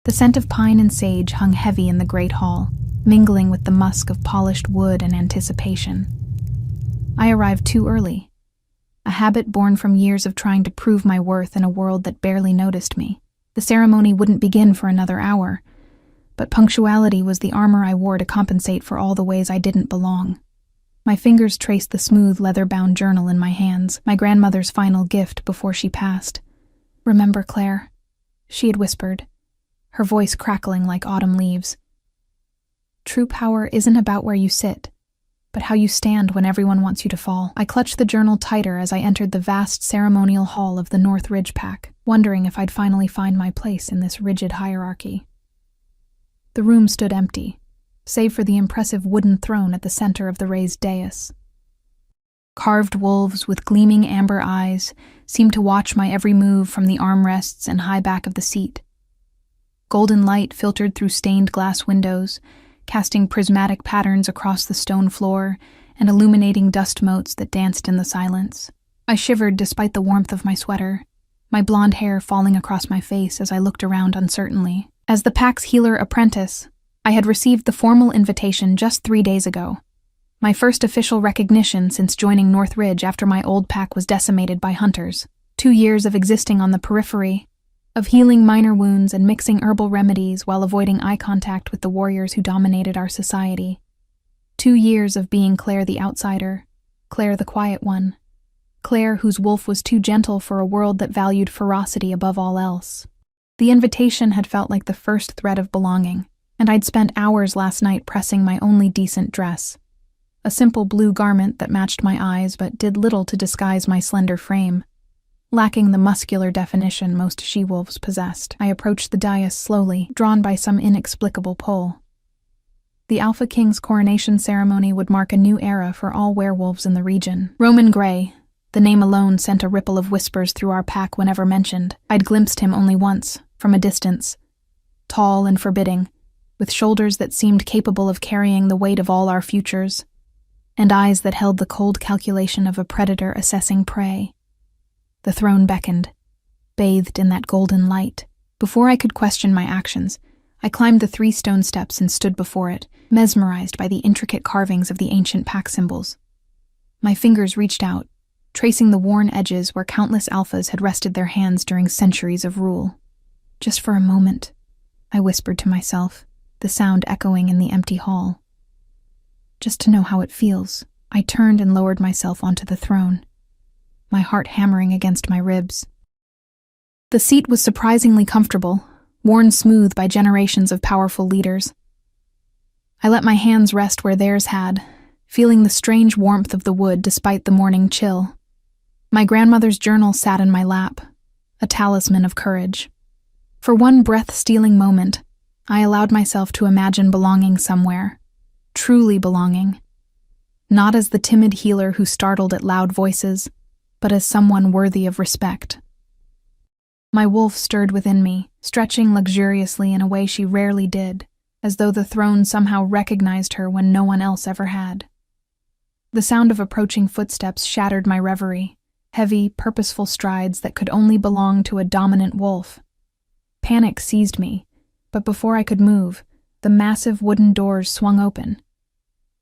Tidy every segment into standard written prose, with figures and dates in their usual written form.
The scent of pine and sage hung heavy in the great hall, mingling with the musk of polished wood and anticipation. I arrived too early, a habit born from years of trying to prove my worth in a world that barely noticed me. The ceremony wouldn't begin for another hour, but punctuality was the armor I wore to compensate for all the ways I didn't belong. My fingers traced the smooth, leather-bound journal in my hands, my grandmother's final gift before she passed. "Remember, Claire," she had whispered, her voice crackling like autumn leaves. "True power isn't about where you sit, but how you stand when everyone wants you to fall." I clutched the journal tighter as I entered the vast ceremonial hall of the North Ridge Pack, wondering if I'd finally find my place in this rigid hierarchy. The room stood empty, save for the impressive wooden throne at the center of the raised dais. Carved wolves with gleaming amber eyes seemed to watch my every move from the armrests and high back of the seat. Golden light filtered through stained glass windows, casting prismatic patterns across the stone floor and illuminating dust motes that danced in the silence. I shivered despite the warmth of my sweater, my blonde hair falling across my face as I looked around uncertainly. As the Pack's healer apprentice, I had received the formal invitation just 3 days ago, my first official recognition since joining North Ridge after my old pack was decimated by hunters. 2 years of existing on the periphery, of healing minor wounds and mixing herbal remedies while avoiding eye contact with the warriors who dominated our society. 2 years of being Claire the outsider, Claire the quiet one, Claire whose wolf was too gentle for a world that valued ferocity above all else. The invitation had felt like the first thread of belonging, and I'd spent hours last night pressing my only decent dress. A simple blue garment that matched my eyes but did little to disguise my slender frame. Lacking the muscular definition most she-wolves possessed, I approached the dais slowly, drawn by some inexplicable pull. The Alpha King's coronation ceremony would mark a new era for all werewolves in the region. Roman Gray, the name alone sent a ripple of whispers through our pack whenever mentioned. I'd glimpsed him only once, from a distance. Tall and forbidding, with shoulders that seemed capable of carrying the weight of all our futures, and eyes that held the cold calculation of a predator assessing prey. The throne beckoned, bathed in that golden light. Before I could question my actions, I climbed the 3 stone steps and stood before it, mesmerized by the intricate carvings of the ancient pack symbols. My fingers reached out, tracing the worn edges where countless alphas had rested their hands during centuries of rule. "Just for a moment," I whispered to myself, the sound echoing in the empty hall. "Just to know how it feels." I turned and lowered myself onto the throne, my heart hammering against my ribs. The seat was surprisingly comfortable, worn smooth by generations of powerful leaders. I let my hands rest where theirs had, feeling the strange warmth of the wood despite the morning chill. My grandmother's journal sat in my lap, a talisman of courage. For one breath-stealing moment, I allowed myself to imagine belonging somewhere, truly belonging. Not as the timid healer who startled at loud voices, but as someone worthy of respect. My wolf stirred within me, stretching luxuriously in a way she rarely did, as though the throne somehow recognized her when no one else ever had. The sound of approaching footsteps shattered my reverie, heavy, purposeful strides that could only belong to a dominant wolf. Panic seized me, but before I could move, the massive wooden doors swung open.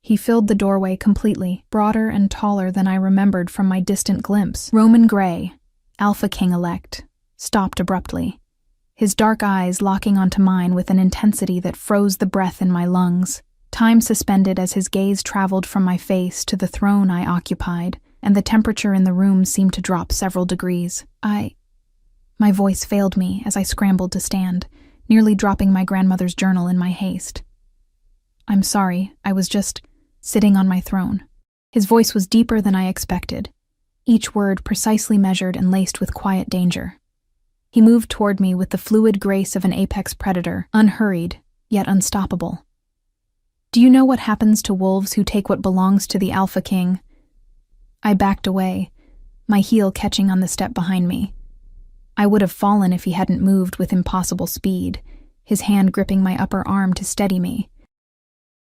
He filled the doorway completely, broader and taller than I remembered from my distant glimpse. Roman Gray, Alpha King-elect, stopped abruptly, his dark eyes locking onto mine with an intensity that froze the breath in my lungs. Time suspended as his gaze traveled from my face to the throne I occupied, and the temperature in the room seemed to drop several degrees. My voice failed me as I scrambled to stand, nearly dropping my grandmother's journal in my haste. "I'm sorry, I was just sitting on my throne." His voice was deeper than I expected, each word precisely measured and laced with quiet danger. He moved toward me with the fluid grace of an apex predator, unhurried, yet unstoppable. "Do you know what happens to wolves who take what belongs to the Alpha King?" I backed away, my heel catching on the step behind me. I would have fallen if he hadn't moved with impossible speed, his hand gripping my upper arm to steady me.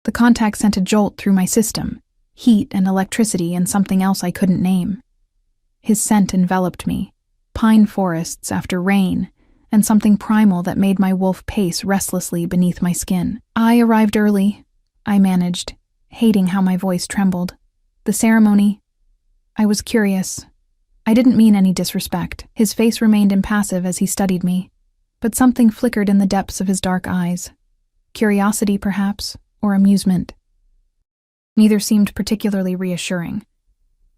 The contact sent a jolt through my system, heat and electricity and something else I couldn't name. His scent enveloped me, pine forests after rain, and something primal that made my wolf pace restlessly beneath my skin. I arrived early, I managed, hating how my voice trembled. The ceremony? I was curious. I didn't mean any disrespect. His face remained impassive as he studied me, but something flickered in the depths of his dark eyes. Curiosity, perhaps, or amusement. Neither seemed particularly reassuring.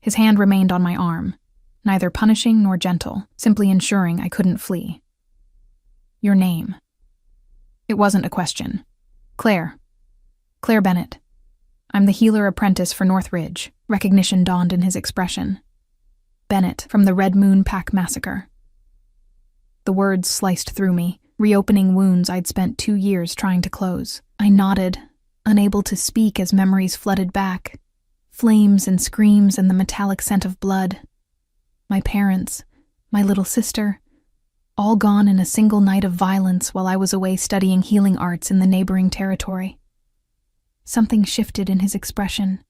His hand remained on my arm, neither punishing nor gentle, simply ensuring I couldn't flee. Your name. It wasn't a question. Claire. Claire Bennett. I'm the healer apprentice for Northridge. Recognition dawned in his expression. Bennett, from the Red Moon Pack Massacre. The words sliced through me, reopening wounds I'd spent 2 years trying to close. I nodded, unable to speak as memories flooded back. Flames and screams and the metallic scent of blood. My parents, my little sister, all gone in a single night of violence while I was away studying healing arts in the neighboring territory. Something shifted in his expression,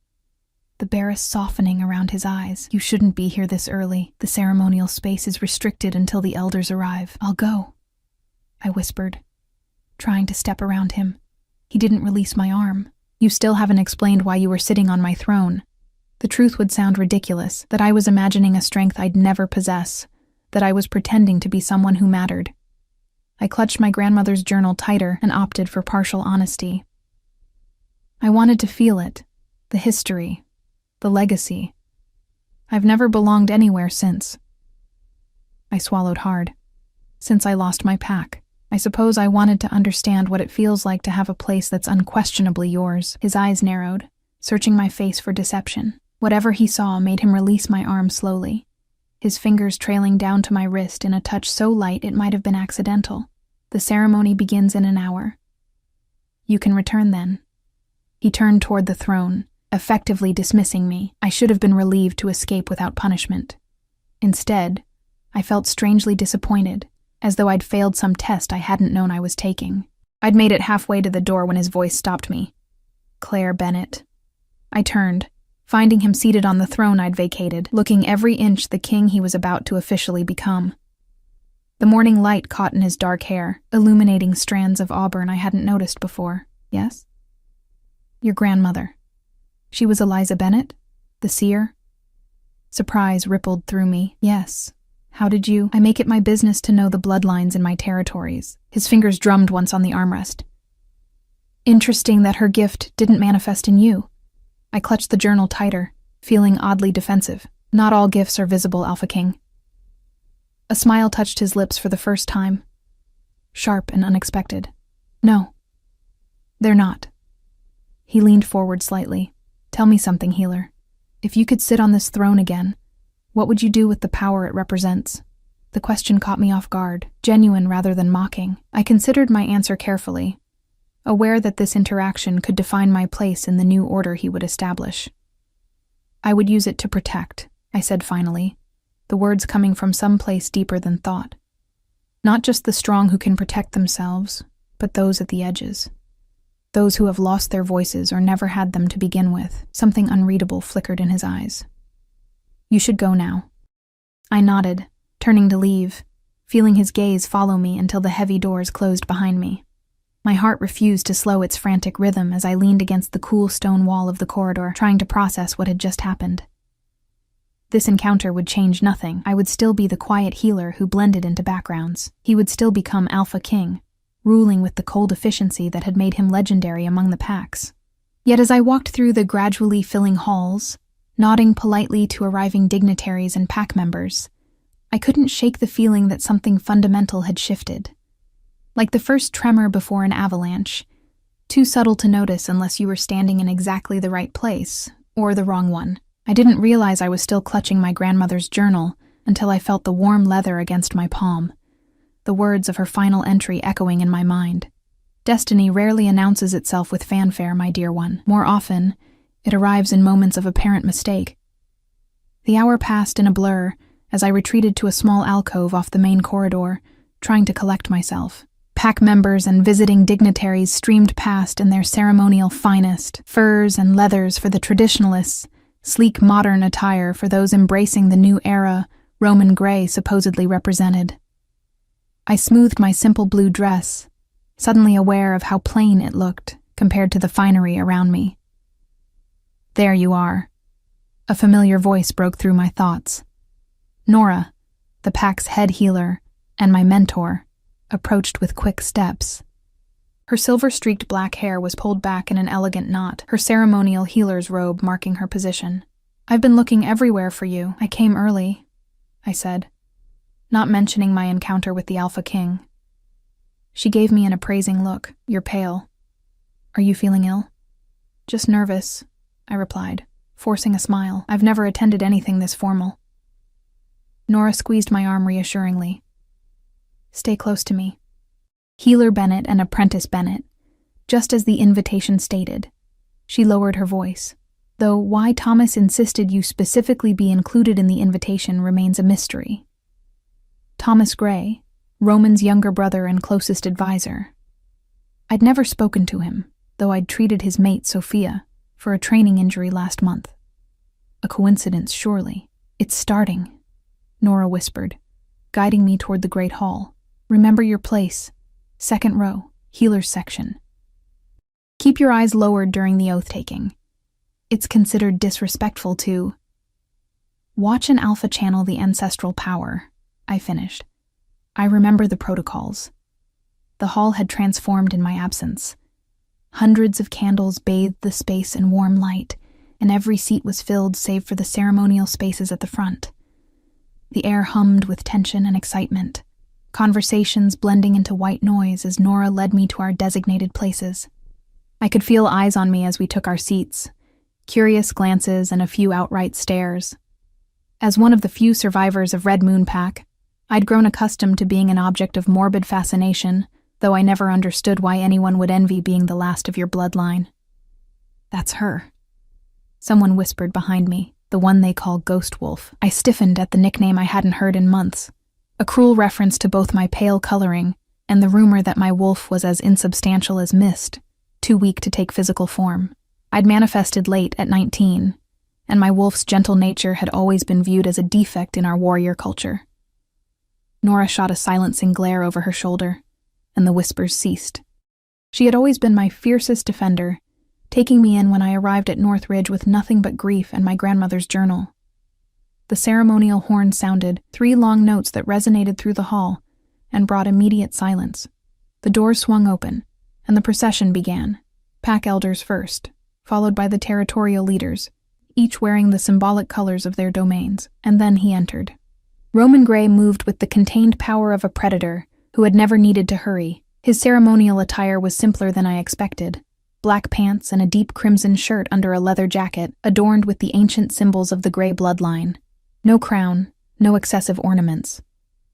the barest softening around his eyes. You shouldn't be here this early. The ceremonial space is restricted until the elders arrive. I'll go, I whispered, trying to step around him. He didn't release my arm. You still haven't explained why you were sitting on my throne. The truth would sound ridiculous, that I was imagining a strength I'd never possess, that I was pretending to be someone who mattered. I clutched my grandmother's journal tighter and opted for partial honesty. I wanted to feel it, the history, the legacy. I've never belonged anywhere since. I swallowed hard. Since I lost my pack, I suppose I wanted to understand what it feels like to have a place that's unquestionably yours. His eyes narrowed, searching my face for deception. Whatever he saw made him release my arm slowly, his fingers trailing down to my wrist in a touch so light it might have been accidental. The ceremony begins in an hour. You can return then. He turned toward the throne, effectively dismissing me. I should have been relieved to escape without punishment. Instead, I felt strangely disappointed, as though I'd failed some test I hadn't known I was taking. I'd made it halfway to the door when his voice stopped me. Claire Bennett. I turned, finding him seated on the throne I'd vacated, looking every inch the king he was about to officially become. The morning light caught in his dark hair, illuminating strands of auburn I hadn't noticed before. Yes? Your grandmother. She was Eliza Bennett? The seer? Surprise rippled through me. Yes. How did you? I make it my business to know the bloodlines in my territories. His fingers drummed once on the armrest. Interesting that her gift didn't manifest in you. I clutched the journal tighter, feeling oddly defensive. Not all gifts are visible, Alpha King. A smile touched his lips for the first time. Sharp and unexpected. No. They're not. He leaned forward slightly. Tell me something, healer. If you could sit on this throne again, what would you do with the power it represents? The question caught me off guard, genuine rather than mocking. I considered my answer carefully, aware that this interaction could define my place in the new order he would establish. I would use it to protect, I said finally, the words coming from some place deeper than thought. Not just the strong who can protect themselves, but those at the edges. Those who have lost their voices or never had them to begin with. Something unreadable flickered in his eyes. You should go now. I nodded, turning to leave, feeling his gaze follow me until the heavy doors closed behind me. My heart refused to slow its frantic rhythm as I leaned against the cool stone wall of the corridor, trying to process what had just happened. This encounter would change nothing. I would still be the quiet healer who blended into backgrounds. He would still become Alpha King, ruling with the cold efficiency that had made him legendary among the packs. Yet as I walked through the gradually filling halls, nodding politely to arriving dignitaries and pack members, I couldn't shake the feeling that something fundamental had shifted. Like the first tremor before an avalanche, too subtle to notice unless you were standing in exactly the right place, or the wrong one. I didn't realize I was still clutching my grandmother's journal until I felt the warm leather against my palm, the words of her final entry echoing in my mind. Destiny rarely announces itself with fanfare, my dear one. More often, it arrives in moments of apparent mistake. The hour passed in a blur as I retreated to a small alcove off the main corridor, trying to collect myself. Pack members and visiting dignitaries streamed past in their ceremonial finest, furs and leathers for the traditionalists, sleek modern attire for those embracing the new era Roman gray supposedly represented. I smoothed my simple blue dress, suddenly aware of how plain it looked compared to the finery around me. "There you are." A familiar voice broke through my thoughts. Nora, the pack's head healer and my mentor, approached with quick steps. Her silver-streaked black hair was pulled back in an elegant knot, her ceremonial healer's robe marking her position. "I've been looking everywhere for you. I came early," I said, not mentioning my encounter with the Alpha King. She gave me an appraising look. "You're pale. Are you feeling ill?" "Just nervous," I replied, forcing a smile. "I've never attended anything this formal." Nora squeezed my arm reassuringly. "Stay close to me." Healer Bennett and Apprentice Bennett, just as the invitation stated. She lowered her voice, though why Thomas insisted you specifically be included in the invitation remains a mystery. Thomas Gray, Roman's younger brother and closest advisor. I'd never spoken to him, though I'd treated his mate, Sophia, for a training injury last month. A coincidence, surely. "It's starting," Nora whispered, guiding me toward the Great Hall. "Remember your place. Second row, healer's section. Keep your eyes lowered during the oath-taking. It's considered disrespectful to..." "Watch an alpha channel the ancestral power," I finished. I remember the protocols. The hall had transformed in my absence. Hundreds of candles bathed the space in warm light, and every seat was filled save for the ceremonial spaces at the front. The air hummed with tension and excitement, conversations blending into white noise as Nora led me to our designated places. I could feel eyes on me as we took our seats, curious glances and a few outright stares. As one of the few survivors of Red Moon Pack, I'd grown accustomed to being an object of morbid fascination, though I never understood why anyone would envy being the last of your bloodline. "That's her," someone whispered behind me, "the one they call Ghost Wolf." I stiffened at the nickname I hadn't heard in months, a cruel reference to both my pale coloring and the rumor that my wolf was as insubstantial as mist, too weak to take physical form. I'd manifested late at 19, and my wolf's gentle nature had always been viewed as a defect in our warrior culture. Nora shot a silencing glare over her shoulder, and the whispers ceased. She had always been my fiercest defender, taking me in when I arrived at Northridge with nothing but grief and my grandmother's journal. The ceremonial horn sounded, 3 long notes that resonated through the hall and brought immediate silence. The doors swung open, and the procession began, pack elders first, followed by the territorial leaders, each wearing the symbolic colors of their domains, and then he entered. Roman Gray moved with the contained power of a predator who had never needed to hurry. His ceremonial attire was simpler than I expected. Black pants and a deep crimson shirt under a leather jacket adorned with the ancient symbols of the Gray bloodline. No crown, no excessive ornaments.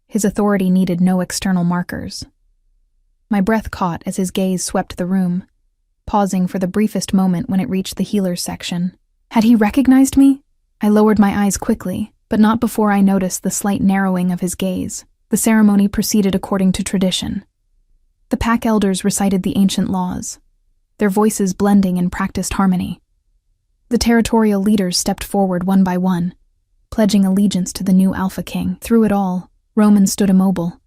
His authority needed no external markers. My breath caught as his gaze swept the room, pausing for the briefest moment when it reached the healer's section. Had he recognized me? I lowered my eyes quickly, but not before I noticed the slight narrowing of his gaze. The ceremony proceeded according to tradition. The pack elders recited the ancient laws, their voices blending in practiced harmony. The territorial leaders stepped forward one by one, pledging allegiance to the new Alpha King. Through it all, Roman stood immobile,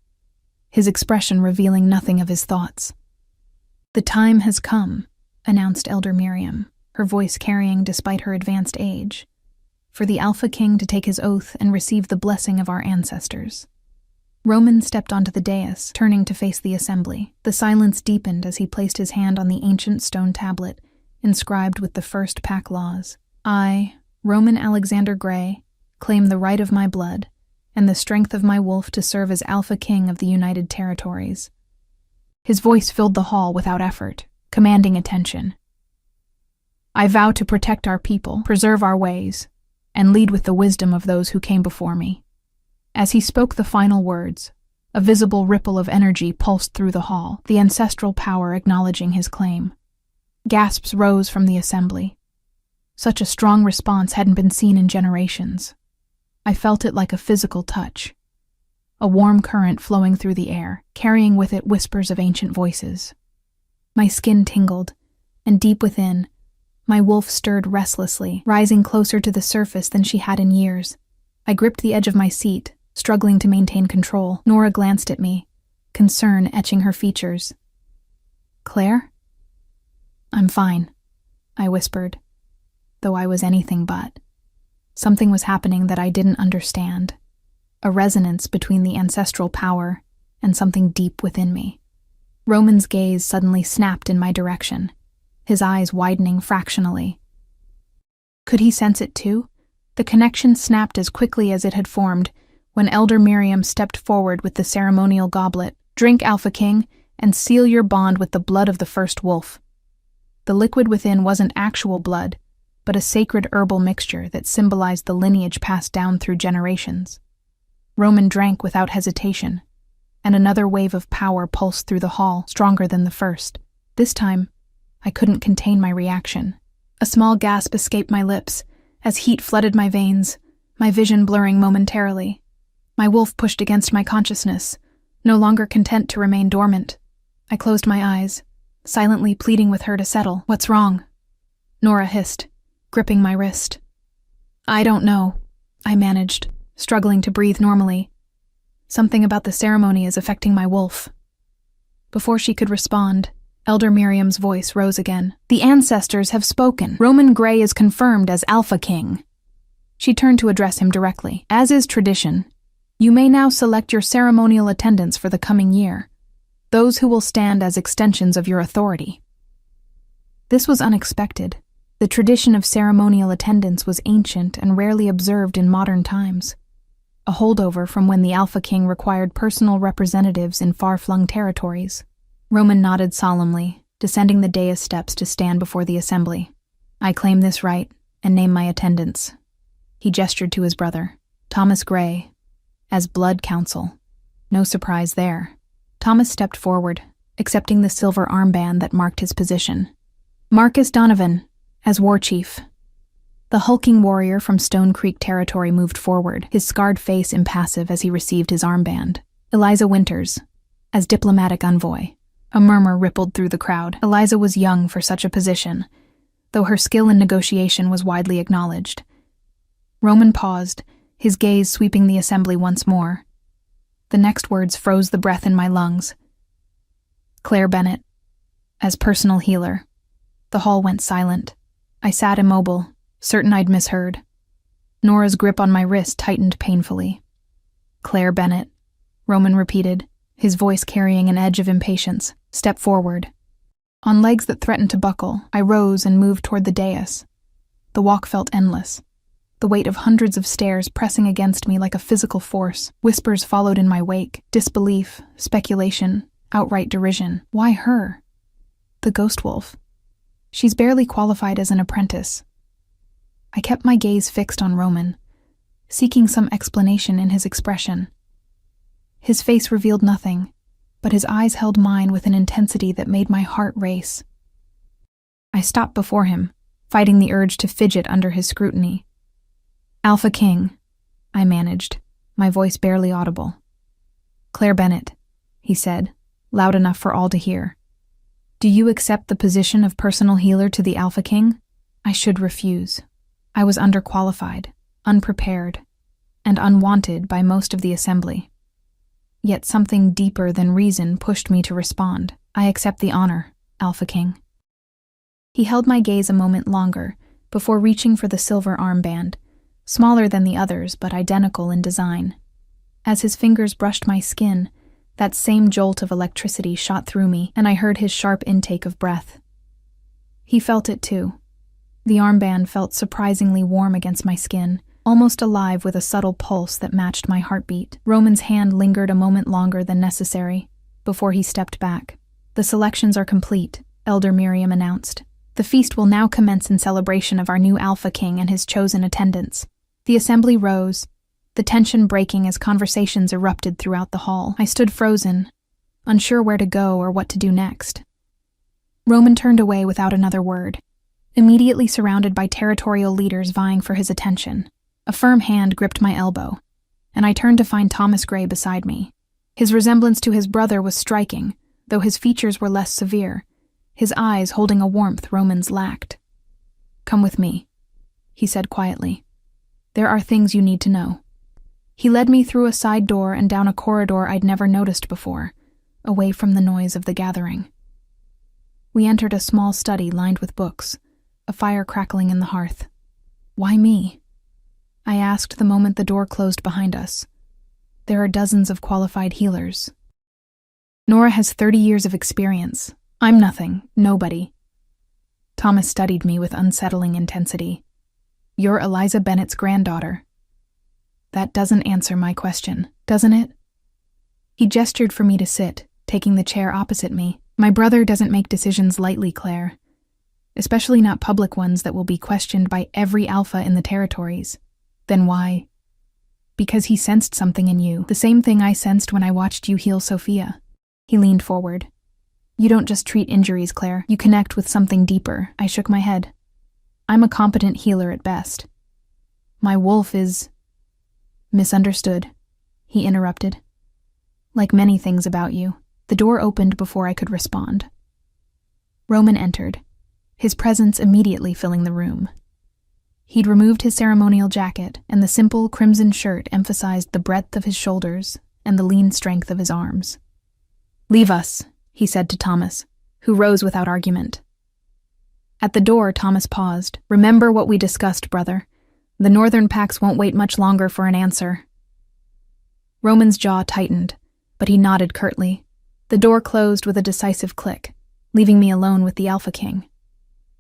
his expression revealing nothing of his thoughts. "The time has come," announced Elder Miriam, her voice carrying despite her advanced age, "for the Alpha King to take his oath and receive the blessing of our ancestors." Roman stepped onto the dais, turning to face the assembly. The silence deepened as he placed his hand on the ancient stone tablet, inscribed with the first pack laws. "I, Roman Alexander Gray, claim the right of my blood and the strength of my wolf to serve as Alpha King of the United Territories." His voice filled the hall without effort, commanding attention. "I vow to protect our people, preserve our ways, and lead with the wisdom of those who came before me." As he spoke the final words, a visible ripple of energy pulsed through the hall, the ancestral power acknowledging his claim. Gasps rose from the assembly. Such a strong response hadn't been seen in generations. I felt it like a physical touch, a warm current flowing through the air, carrying with it whispers of ancient voices. My skin tingled, and deep within, my wolf stirred restlessly, rising closer to the surface than she had in years. I gripped the edge of my seat, struggling to maintain control. Nora glanced at me, concern etching her features. "Claire?" "I'm fine," I whispered, though I was anything but. Something was happening that I didn't understand, a resonance between the ancestral power and something deep within me. Roman's gaze suddenly snapped in my direction, his eyes widening fractionally. Could he sense it too? The connection snapped as quickly as it had formed when Elder Miriam stepped forward with the ceremonial goblet. "Drink, Alpha King, and seal your bond with the blood of the first wolf." The liquid within wasn't actual blood, but a sacred herbal mixture that symbolized the lineage passed down through generations. Roman drank without hesitation, and another wave of power pulsed through the hall, stronger than the first. This time, I couldn't contain my reaction. A small gasp escaped my lips as heat flooded my veins, my vision blurring momentarily. My wolf pushed against my consciousness, no longer content to remain dormant. I closed my eyes, silently pleading with her to settle. "What's wrong?" Nora hissed, gripping my wrist. "I don't know," I managed, struggling to breathe normally. "Something about the ceremony is affecting my wolf." Before she could respond, Elder Miriam's voice rose again. "The ancestors have spoken. Roman Grey is confirmed as Alpha King." She turned to address him directly. "As is tradition, you may now select your ceremonial attendants for the coming year, those who will stand as extensions of your authority." This was unexpected. The tradition of ceremonial attendance was ancient and rarely observed in modern times, a holdover from when the Alpha King required personal representatives in far-flung territories. Roman nodded solemnly, descending the dais steps to stand before the assembly. "I claim this right and name my attendants." He gestured to his brother, Thomas Grey, as Blood Council. No surprise there. Thomas stepped forward, accepting the silver armband that marked his position. "Marcus Donovan, as War Chief." The hulking warrior from Stone Creek territory moved forward, his scarred face impassive as he received his armband. "Eliza Winters, as Diplomatic Envoy." A murmur rippled through the crowd. Eliza was young for such a position, though her skill in negotiation was widely acknowledged. Roman paused, his gaze sweeping the assembly once more. The next words froze the breath in my lungs. "Claire Bennett, as Personal Healer." The hall went silent. I sat immobile, certain I'd misheard. Nora's grip on my wrist tightened painfully. "Claire Bennett," Roman repeated, his voice carrying an edge of impatience. "Step forward." On legs that threatened to buckle, I rose and moved toward the dais. The walk felt endless, the weight of hundreds of stairs pressing against me like a physical force. Whispers followed in my wake, disbelief, speculation, outright derision. Why her? The ghost wolf. She's barely qualified as an apprentice. I kept my gaze fixed on Roman, seeking some explanation in his expression. His face revealed nothing, but his eyes held mine with an intensity that made my heart race. I stopped before him, fighting the urge to fidget under his scrutiny. "Alpha King," I managed, my voice barely audible. "Claire Bennett," he said, loud enough for all to hear. "Do you accept the position of personal healer to the Alpha King?" I should refuse. I was underqualified, unprepared, and unwanted by most of the assembly. Yet something deeper than reason pushed me to respond. "I accept the honor, Alpha King." He held my gaze a moment longer before reaching for the silver armband, smaller than the others but identical in design. As his fingers brushed my skin, that same jolt of electricity shot through me, and I heard his sharp intake of breath. He felt it too. The armband felt surprisingly warm against my skin, almost alive with a subtle pulse that matched my heartbeat. Roman's hand lingered a moment longer than necessary, before he stepped back. "The selections are complete," Elder Miriam announced. "The feast will now commence in celebration of our new Alpha King and his chosen attendants." The assembly rose, the tension breaking as conversations erupted throughout the hall. I stood frozen, unsure where to go or what to do next. Roman turned away without another word, immediately surrounded by territorial leaders vying for his attention. A firm hand gripped my elbow, and I turned to find Thomas Grey beside me. His resemblance to his brother was striking, though his features were less severe, his eyes holding a warmth Roman's lacked. "Come with me," he said quietly. "There are things you need to know." He led me through a side door and down a corridor I'd never noticed before, away from the noise of the gathering. We entered a small study lined with books, a fire crackling in the hearth. Why me? I asked the moment the door closed behind us. There are dozens of qualified healers. Nora has 30 years of experience. I'm nothing, nobody. Thomas studied me with unsettling intensity. You're Eliza Bennett's granddaughter. That doesn't answer my question, doesn't it? He gestured for me to sit, taking the chair opposite me. My brother doesn't make decisions lightly, Claire. Especially not public ones that will be questioned by every alpha in the territories. Then why? Because he sensed something in you, the same thing I sensed when I watched you heal Sophia. He leaned forward. You don't just treat injuries, Claire. You connect with something deeper. I shook my head. I'm a competent healer at best. My wolf is... Misunderstood, he interrupted. Like many things about you, the door opened before I could respond. Roman entered, his presence immediately filling the room. He'd removed his ceremonial jacket, and the simple crimson shirt emphasized the breadth of his shoulders and the lean strength of his arms. Leave us, he said to Thomas, who rose without argument. At the door, Thomas paused. Remember what we discussed, brother. The northern packs won't wait much longer for an answer. Roman's jaw tightened, but he nodded curtly. The door closed with a decisive click, leaving me alone with the Alpha King.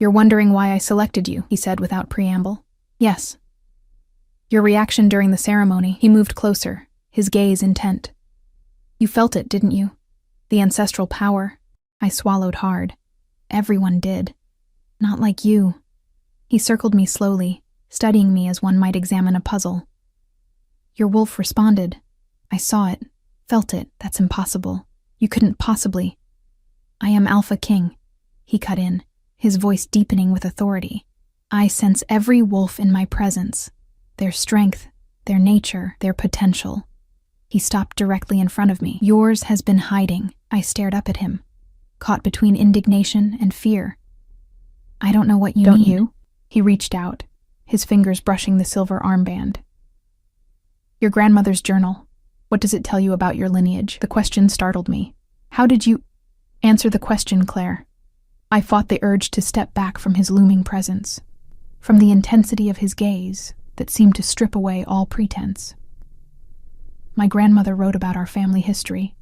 You're wondering why I selected you, he said without preamble. Yes. Your reaction during the ceremony. He moved closer, his gaze intent. You felt it, didn't you? The ancestral power. I swallowed hard. Everyone did. Not like you. He circled me slowly, studying me as one might examine a puzzle. Your wolf responded. I saw it, felt it. That's impossible. You couldn't possibly. I am Alpha King, he cut in, his voice deepening with authority. I sense every wolf in my presence, their strength, their nature, their potential. He stopped directly in front of me. Yours has been hiding. I stared up at him, caught between indignation and fear. I don't know what you mean. Don't you? He reached out, his fingers brushing the silver armband. Your grandmother's journal. What does it tell you about your lineage? The question startled me. How did you... Answer the question, Claire. I fought the urge to step back from his looming presence, from the intensity of his gaze that seemed to strip away all pretense. My grandmother wrote about our family history,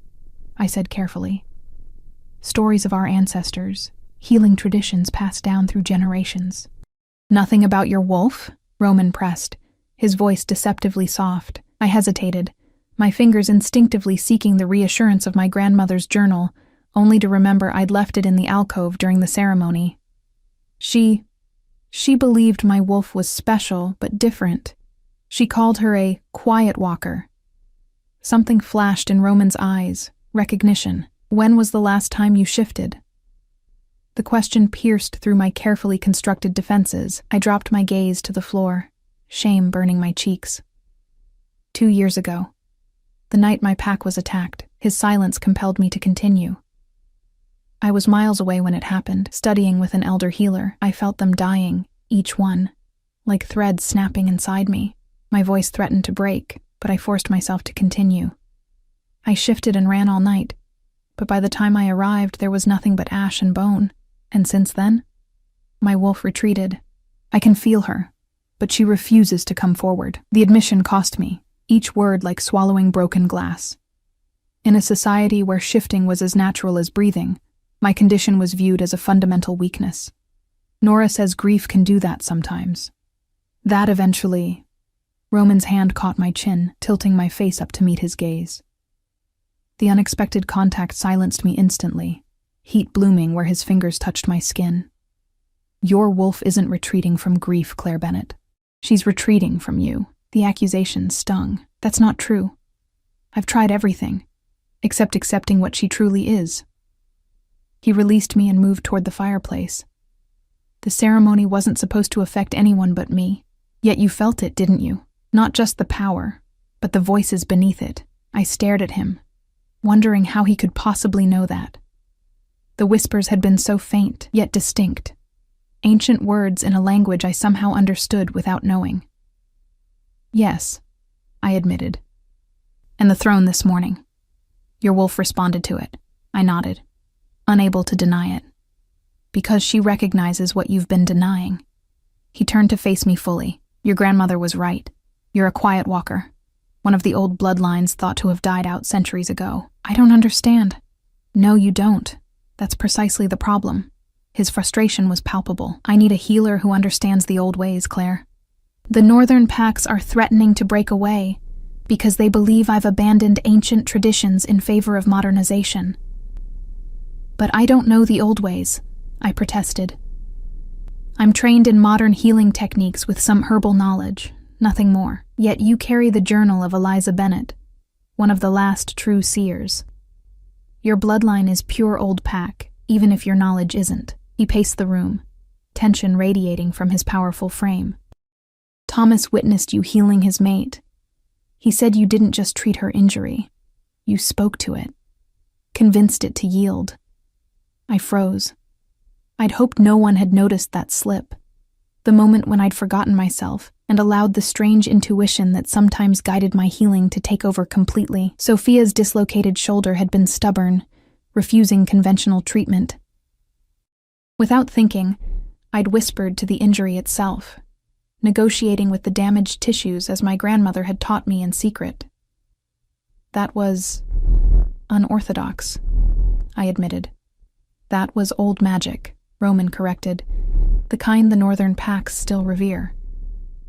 I said carefully. Stories of our ancestors, healing traditions passed down through generations. Nothing about your wolf? Roman pressed, his voice deceptively soft. I hesitated, my fingers instinctively seeking the reassurance of my grandmother's journal, only to remember I'd left it in the alcove during the ceremony. She believed my wolf was special but different. She called her a quiet walker. Something flashed in Roman's eyes, recognition. When was the last time you shifted? The question pierced through my carefully constructed defenses. I dropped my gaze to the floor, shame burning my cheeks. 2 years ago. The night my pack was attacked, his silence compelled me to continue. I was miles away when it happened, studying with an elder healer. I felt them dying, each one, like threads snapping inside me. My voice threatened to break, but I forced myself to continue. I shifted and ran all night, but by the time I arrived there was nothing but ash and bone. And since then, my wolf retreated. I can feel her, but she refuses to come forward. The admission cost me, each word like swallowing broken glass. In a society where shifting was as natural as breathing, my condition was viewed as a fundamental weakness. Nora says grief can do that sometimes. That eventually... Roman's hand caught my chin, tilting my face up to meet his gaze. The unexpected contact silenced me instantly, heat blooming where his fingers touched my skin. Your wolf isn't retreating from grief, Claire Bennett. She's retreating from you. The accusation stung. That's not true. I've tried everything, except accepting what she truly is. He released me and moved toward the fireplace. The ceremony wasn't supposed to affect anyone but me. Yet you felt it, didn't you? Not just the power, but the voices beneath it. I stared at him, wondering how he could possibly know that. The whispers had been so faint, yet distinct. Ancient words in a language I somehow understood without knowing. Yes, I admitted. And the throne this morning. Your wolf responded to it. I nodded, unable to deny it. Because she recognizes what you've been denying. He turned to face me fully. Your grandmother was right. You're a quiet walker. One of the old bloodlines thought to have died out centuries ago. I don't understand. No, you don't. That's precisely the problem. His frustration was palpable. I need a healer who understands the old ways, Claire. The northern packs are threatening to break away because they believe I've abandoned ancient traditions in favor of modernization. But I don't know the old ways, I protested. I'm trained in modern healing techniques with some herbal knowledge, nothing more. Yet you carry the journal of Eliza Bennett, one of the last true seers. Your bloodline is pure old pack, even if your knowledge isn't. He paced the room, tension radiating from his powerful frame. Thomas witnessed you healing his mate. He said you didn't just treat her injury. You spoke to it, convinced it to yield. I froze. I'd hoped no one had noticed that slip, the moment when I'd forgotten myself and allowed the strange intuition that sometimes guided my healing to take over completely. Sophia's dislocated shoulder had been stubborn, refusing conventional treatment. Without thinking, I'd whispered to the injury itself, negotiating with the damaged tissues as my grandmother had taught me in secret. That was unorthodox, I admitted. That was old magic, Roman corrected, the kind the northern packs still revere,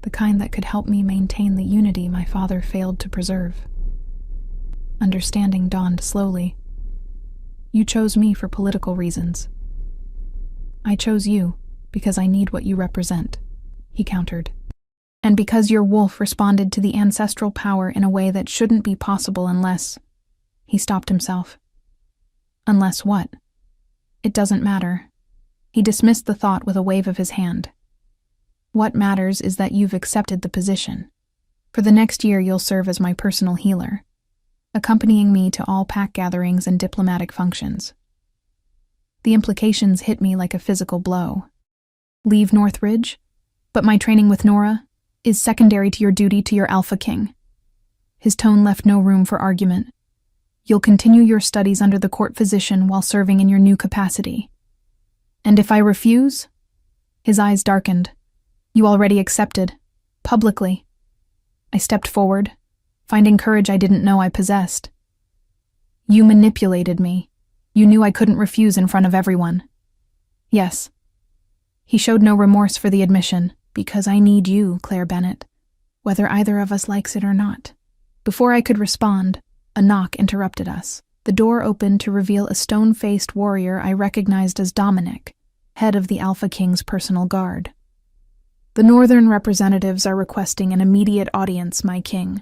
the kind that could help me maintain the unity my father failed to preserve. Understanding dawned slowly. You chose me for political reasons. I chose you because I need what you represent, he countered. And because your wolf responded to the ancestral power in a way that shouldn't be possible unless... He stopped himself. Unless what? It doesn't matter. He dismissed the thought with a wave of his hand. What matters is that you've accepted the position. For the next year, you'll serve as my personal healer, accompanying me to all pack gatherings and diplomatic functions. The implications hit me like a physical blow. Leave Northridge? But my training with Nora is secondary to your duty to your Alpha King. His tone left no room for argument. You'll continue your studies under the court physician while serving in your new capacity. And if I refuse? His eyes darkened. You already accepted. Publicly. I stepped forward, finding courage I didn't know I possessed. You manipulated me. You knew I couldn't refuse in front of everyone. Yes. He showed no remorse for the admission, because I need you, Claire Bennett, whether either of us likes it or not. Before I could respond, a knock interrupted us. The door opened to reveal a stone-faced warrior I recognized as Dominic, head of the Alpha King's personal guard. The northern representatives are requesting an immediate audience, my king.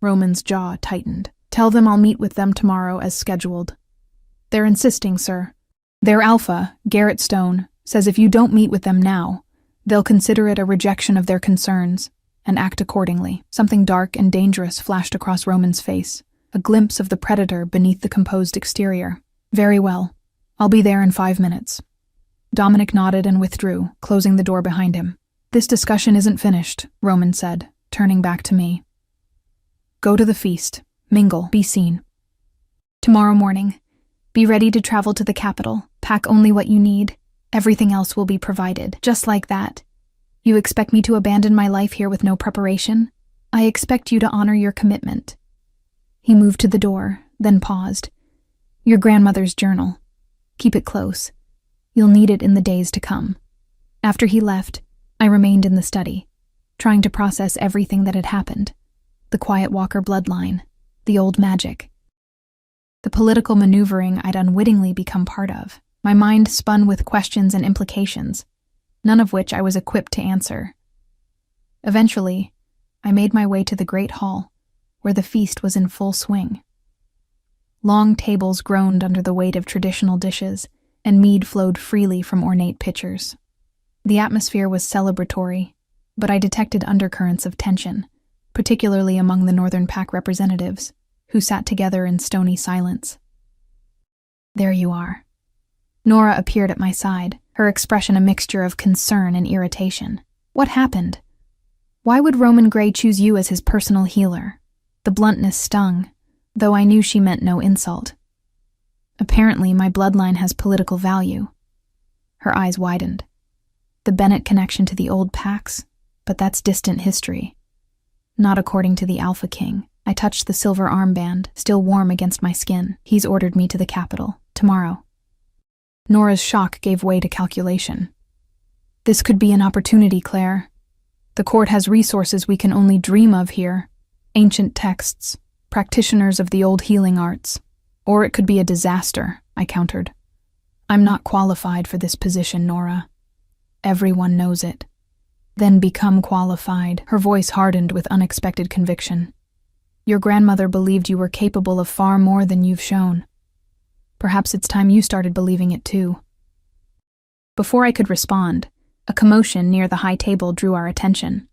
Roman's jaw tightened. Tell them I'll meet with them tomorrow as scheduled. They're insisting, sir. Their Alpha, Garrett Stone, says if you don't meet with them now, they'll consider it a rejection of their concerns and act accordingly. Something dark and dangerous flashed across Roman's face, a glimpse of the predator beneath the composed exterior. Very well. I'll be there in 5 minutes. Dominic nodded and withdrew, closing the door behind him. This discussion isn't finished, Roman said, turning back to me. Go to the feast. Mingle. Be seen. Tomorrow morning. Be ready to travel to the capital. Pack only what you need. Everything else will be provided. Just like that. You expect me to abandon my life here with no preparation? I expect you to honor your commitment. He moved to the door, then paused. Your grandmother's journal. Keep it close. You'll need it in the days to come. After he left, I remained in the study, trying to process everything that had happened. The Quiet Walker bloodline, the old magic, the political maneuvering I'd unwittingly become part of. My mind spun with questions and implications, none of which I was equipped to answer. Eventually, I made my way to the great hall, where the feast was in full swing. Long tables groaned under the weight of traditional dishes, and mead flowed freely from ornate pitchers. The atmosphere was celebratory, but I detected undercurrents of tension, particularly among the Northern Pack representatives, who sat together in stony silence. There you are. Nora appeared at my side, her expression a mixture of concern and irritation. What happened? Why would Roman Gray choose you as his personal healer? The bluntness stung, though I knew she meant no insult. Apparently, my bloodline has political value. Her eyes widened. The Bennett connection to the old packs, but that's distant history. Not according to the Alpha King. I touched the silver armband, still warm against my skin. He's ordered me to the capital, tomorrow. Nora's shock gave way to calculation. This could be an opportunity, Claire. The court has resources we can only dream of here. Ancient texts, practitioners of the old healing arts. Or it could be a disaster, I countered. I'm not qualified for this position, Nora. Everyone knows it. Then become qualified. Her voice hardened with unexpected conviction. Your grandmother believed you were capable of far more than you've shown. Perhaps it's time you started believing it too. Before I could respond, a commotion near the high table drew our attention.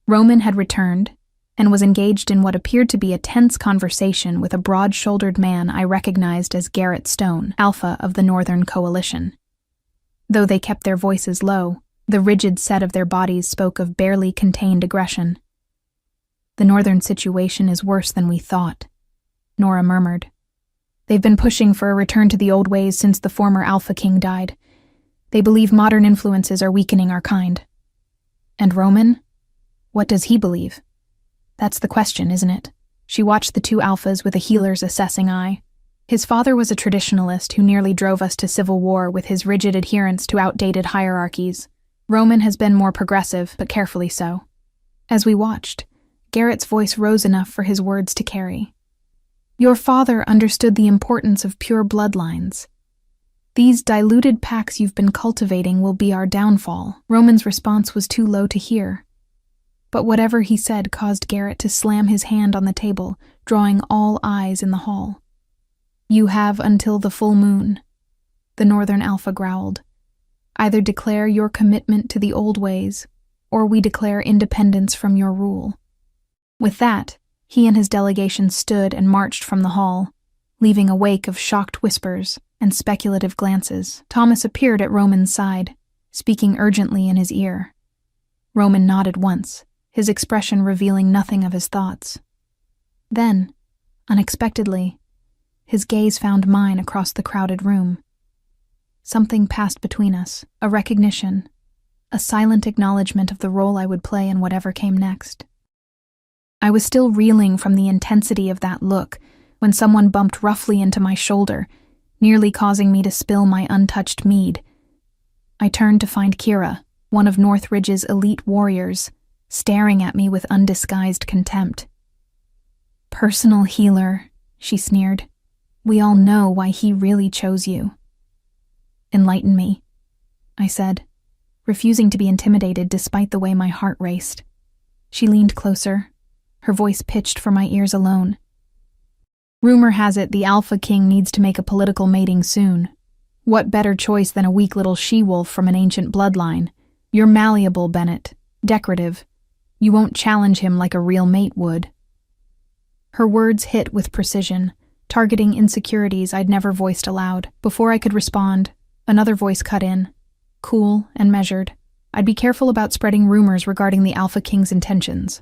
Roman had returned and was engaged in what appeared to be a tense conversation with a broad-shouldered man I recognized as Garrett Stone, Alpha of the Northern Coalition. Though they kept their voices low, the rigid set of their bodies spoke of barely contained aggression. The Northern situation is worse than we thought, Nora murmured. They've been pushing for a return to the old ways since the former Alpha King died. They believe modern influences are weakening our kind. And Roman? What does he believe? That's the question, isn't it? She watched the two alphas with a healer's assessing eye. His father was a traditionalist who nearly drove us to civil war with his rigid adherence to outdated hierarchies. Roman has been more progressive, but carefully so. As we watched, Garrett's voice rose enough for his words to carry. Your father understood the importance of pure bloodlines. These diluted packs you've been cultivating will be our downfall. Roman's response was too low to hear. But whatever he said caused Garrett to slam his hand on the table, drawing all eyes in the hall. You have until the full moon, the Northern Alpha growled. Either declare your commitment to the old ways, or we declare independence from your rule. With that, he and his delegation stood and marched from the hall, leaving a wake of shocked whispers and speculative glances. Thomas appeared at Roman's side, speaking urgently in his ear. Roman nodded once, his expression revealing nothing of his thoughts. Then, unexpectedly, his gaze found mine across the crowded room. Something passed between us, a recognition, a silent acknowledgement of the role I would play in whatever came next. I was still reeling from the intensity of that look when someone bumped roughly into my shoulder, nearly causing me to spill my untouched mead. I turned to find Kira, one of Northridge's elite warriors, staring at me with undisguised contempt. Personal healer, she sneered. We all know why he really chose you. Enlighten me, I said, refusing to be intimidated despite the way my heart raced. She leaned closer, her voice pitched for my ears alone. Rumor has it the Alpha King needs to make a political mating soon. What better choice than a weak little she-wolf from an ancient bloodline? You're malleable, Bennett, decorative. You won't challenge him like a real mate would. Her words hit with precision, targeting insecurities I'd never voiced aloud. Before I could respond, another voice cut in, cool and measured. I'd be careful about spreading rumors regarding the Alpha King's intentions.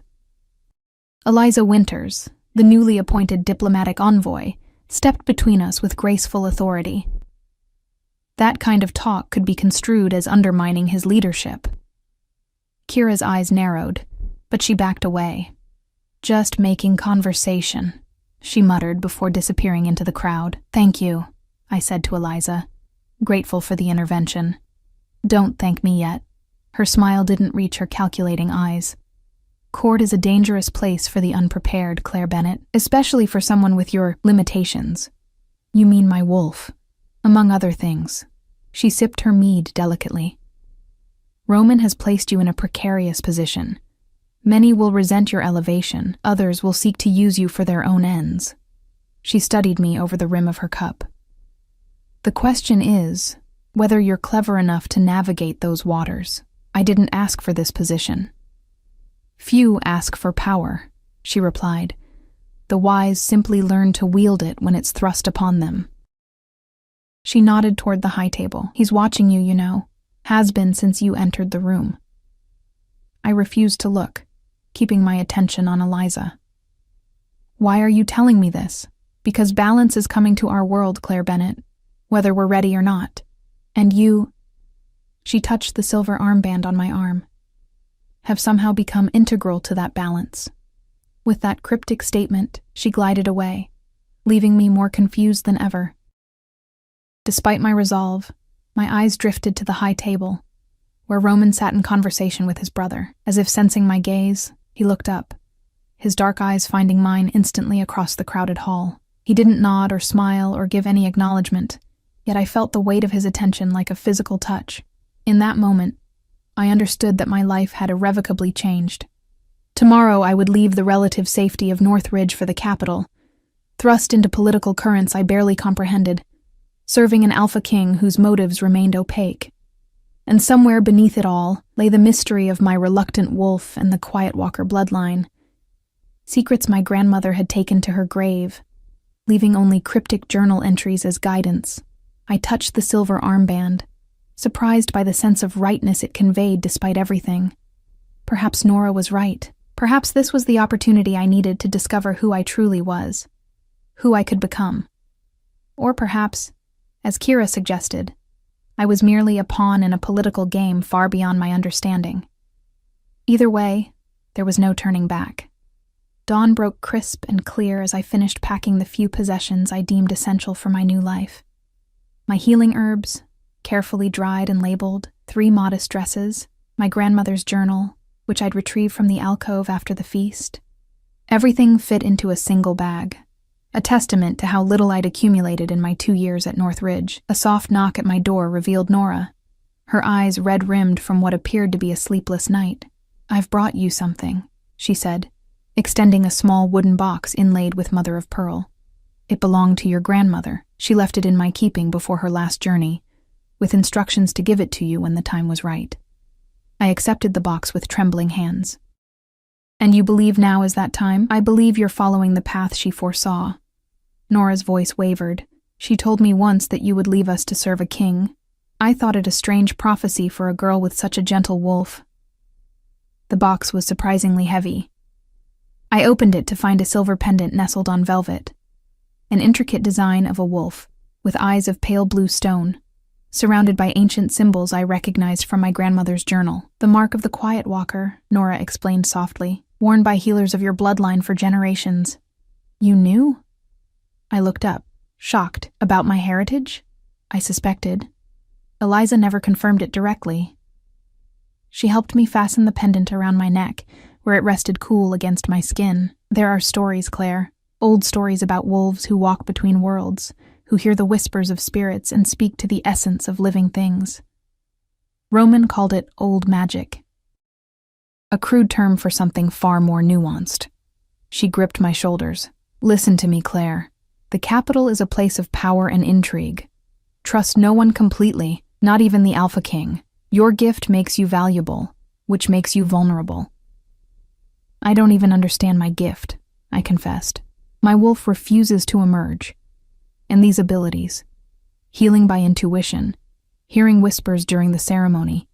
Eliza Winters, the newly appointed diplomatic envoy, stepped between us with graceful authority. That kind of talk could be construed as undermining his leadership. Kira's eyes narrowed, but she backed away. Just making conversation, she muttered before disappearing into the crowd. Thank you, I said to Eliza, grateful for the intervention. Don't thank me yet. Her smile didn't reach her calculating eyes. Court is a dangerous place for the unprepared, Claire Bennett, especially for someone with your limitations. You mean my wolf, among other things. She sipped her mead delicately. Roman has placed you in a precarious position. Many will resent your elevation, others will seek to use you for their own ends. She studied me over the rim of her cup. The question is whether you're clever enough to navigate those waters. I didn't ask for this position. Few ask for power, she replied. The wise simply learn to wield it when it's thrust upon them. She nodded toward the high table. He's watching you, you know. Has been since you entered the room. I refused to look, keeping my attention on Eliza. Why are you telling me this? Because balance is coming to our world, Claire Bennett, whether we're ready or not. And you," she touched the silver armband on my arm, "have somehow become integral to that balance." With that cryptic statement, she glided away, leaving me more confused than ever. Despite my resolve, my eyes drifted to the high table, where Roman sat in conversation with his brother. As if sensing my gaze, he looked up, his dark eyes finding mine instantly across the crowded hall. He didn't nod or smile or give any acknowledgement, yet I felt the weight of his attention like a physical touch. In that moment, I understood that my life had irrevocably changed. Tomorrow I would leave the relative safety of Northridge for the capital, thrust into political currents I barely comprehended, serving an alpha king whose motives remained opaque. And somewhere beneath it all lay the mystery of my reluctant wolf and the Quiet Walker bloodline. Secrets my grandmother had taken to her grave, leaving only cryptic journal entries as guidance. I touched the silver armband, surprised by the sense of rightness it conveyed despite everything. Perhaps Nora was right. Perhaps this was the opportunity I needed to discover who I truly was, who I could become. Or perhaps, as Kira suggested, I was merely a pawn in a political game far beyond my understanding. Either way, there was no turning back. Dawn broke crisp and clear as I finished packing the few possessions I deemed essential for my new life. My healing herbs, carefully dried and labeled, 3 modest dresses, my grandmother's journal, which I'd retrieved from the alcove after the feast. Everything fit into a single bag, a testament to how little I'd accumulated in my 2 years at Northridge. A soft knock at my door revealed Nora, her eyes red-rimmed from what appeared to be a sleepless night. "I've brought you something," she said, extending a small wooden box inlaid with mother of pearl. "It belonged to your grandmother. She left it in my keeping before her last journey, with instructions to give it to you when the time was right." I accepted the box with trembling hands. "And you believe now is that time?" "I believe you're following the path she foresaw." Nora's voice wavered. "She told me once that you would leave us to serve a king. I thought it a strange prophecy for a girl with such a gentle wolf." The box was surprisingly heavy. I opened it to find a silver pendant nestled on velvet, an intricate design of a wolf, with eyes of pale blue stone, surrounded by ancient symbols I recognized from my grandmother's journal. "The mark of the Quiet Walker," Nora explained softly, "worn by healers of your bloodline for generations." "You knew?" I looked up, shocked. "About my heritage?" I suspected. Eliza never confirmed it directly. She helped me fasten the pendant around my neck, where it rested cool against my skin. "There are stories, Claire, old stories about wolves who walk between worlds, who hear the whispers of spirits and speak to the essence of living things. Roman called it old magic, a crude term for something far more nuanced." She gripped my shoulders. "Listen to me, Claire. The capital is a place of power and intrigue. Trust no one completely, not even the Alpha King. Your gift makes you valuable, which makes you vulnerable." "I don't even understand my gift," I confessed. "My wolf refuses to emerge. And these abilities, healing by intuition, hearing whispers during the ceremony,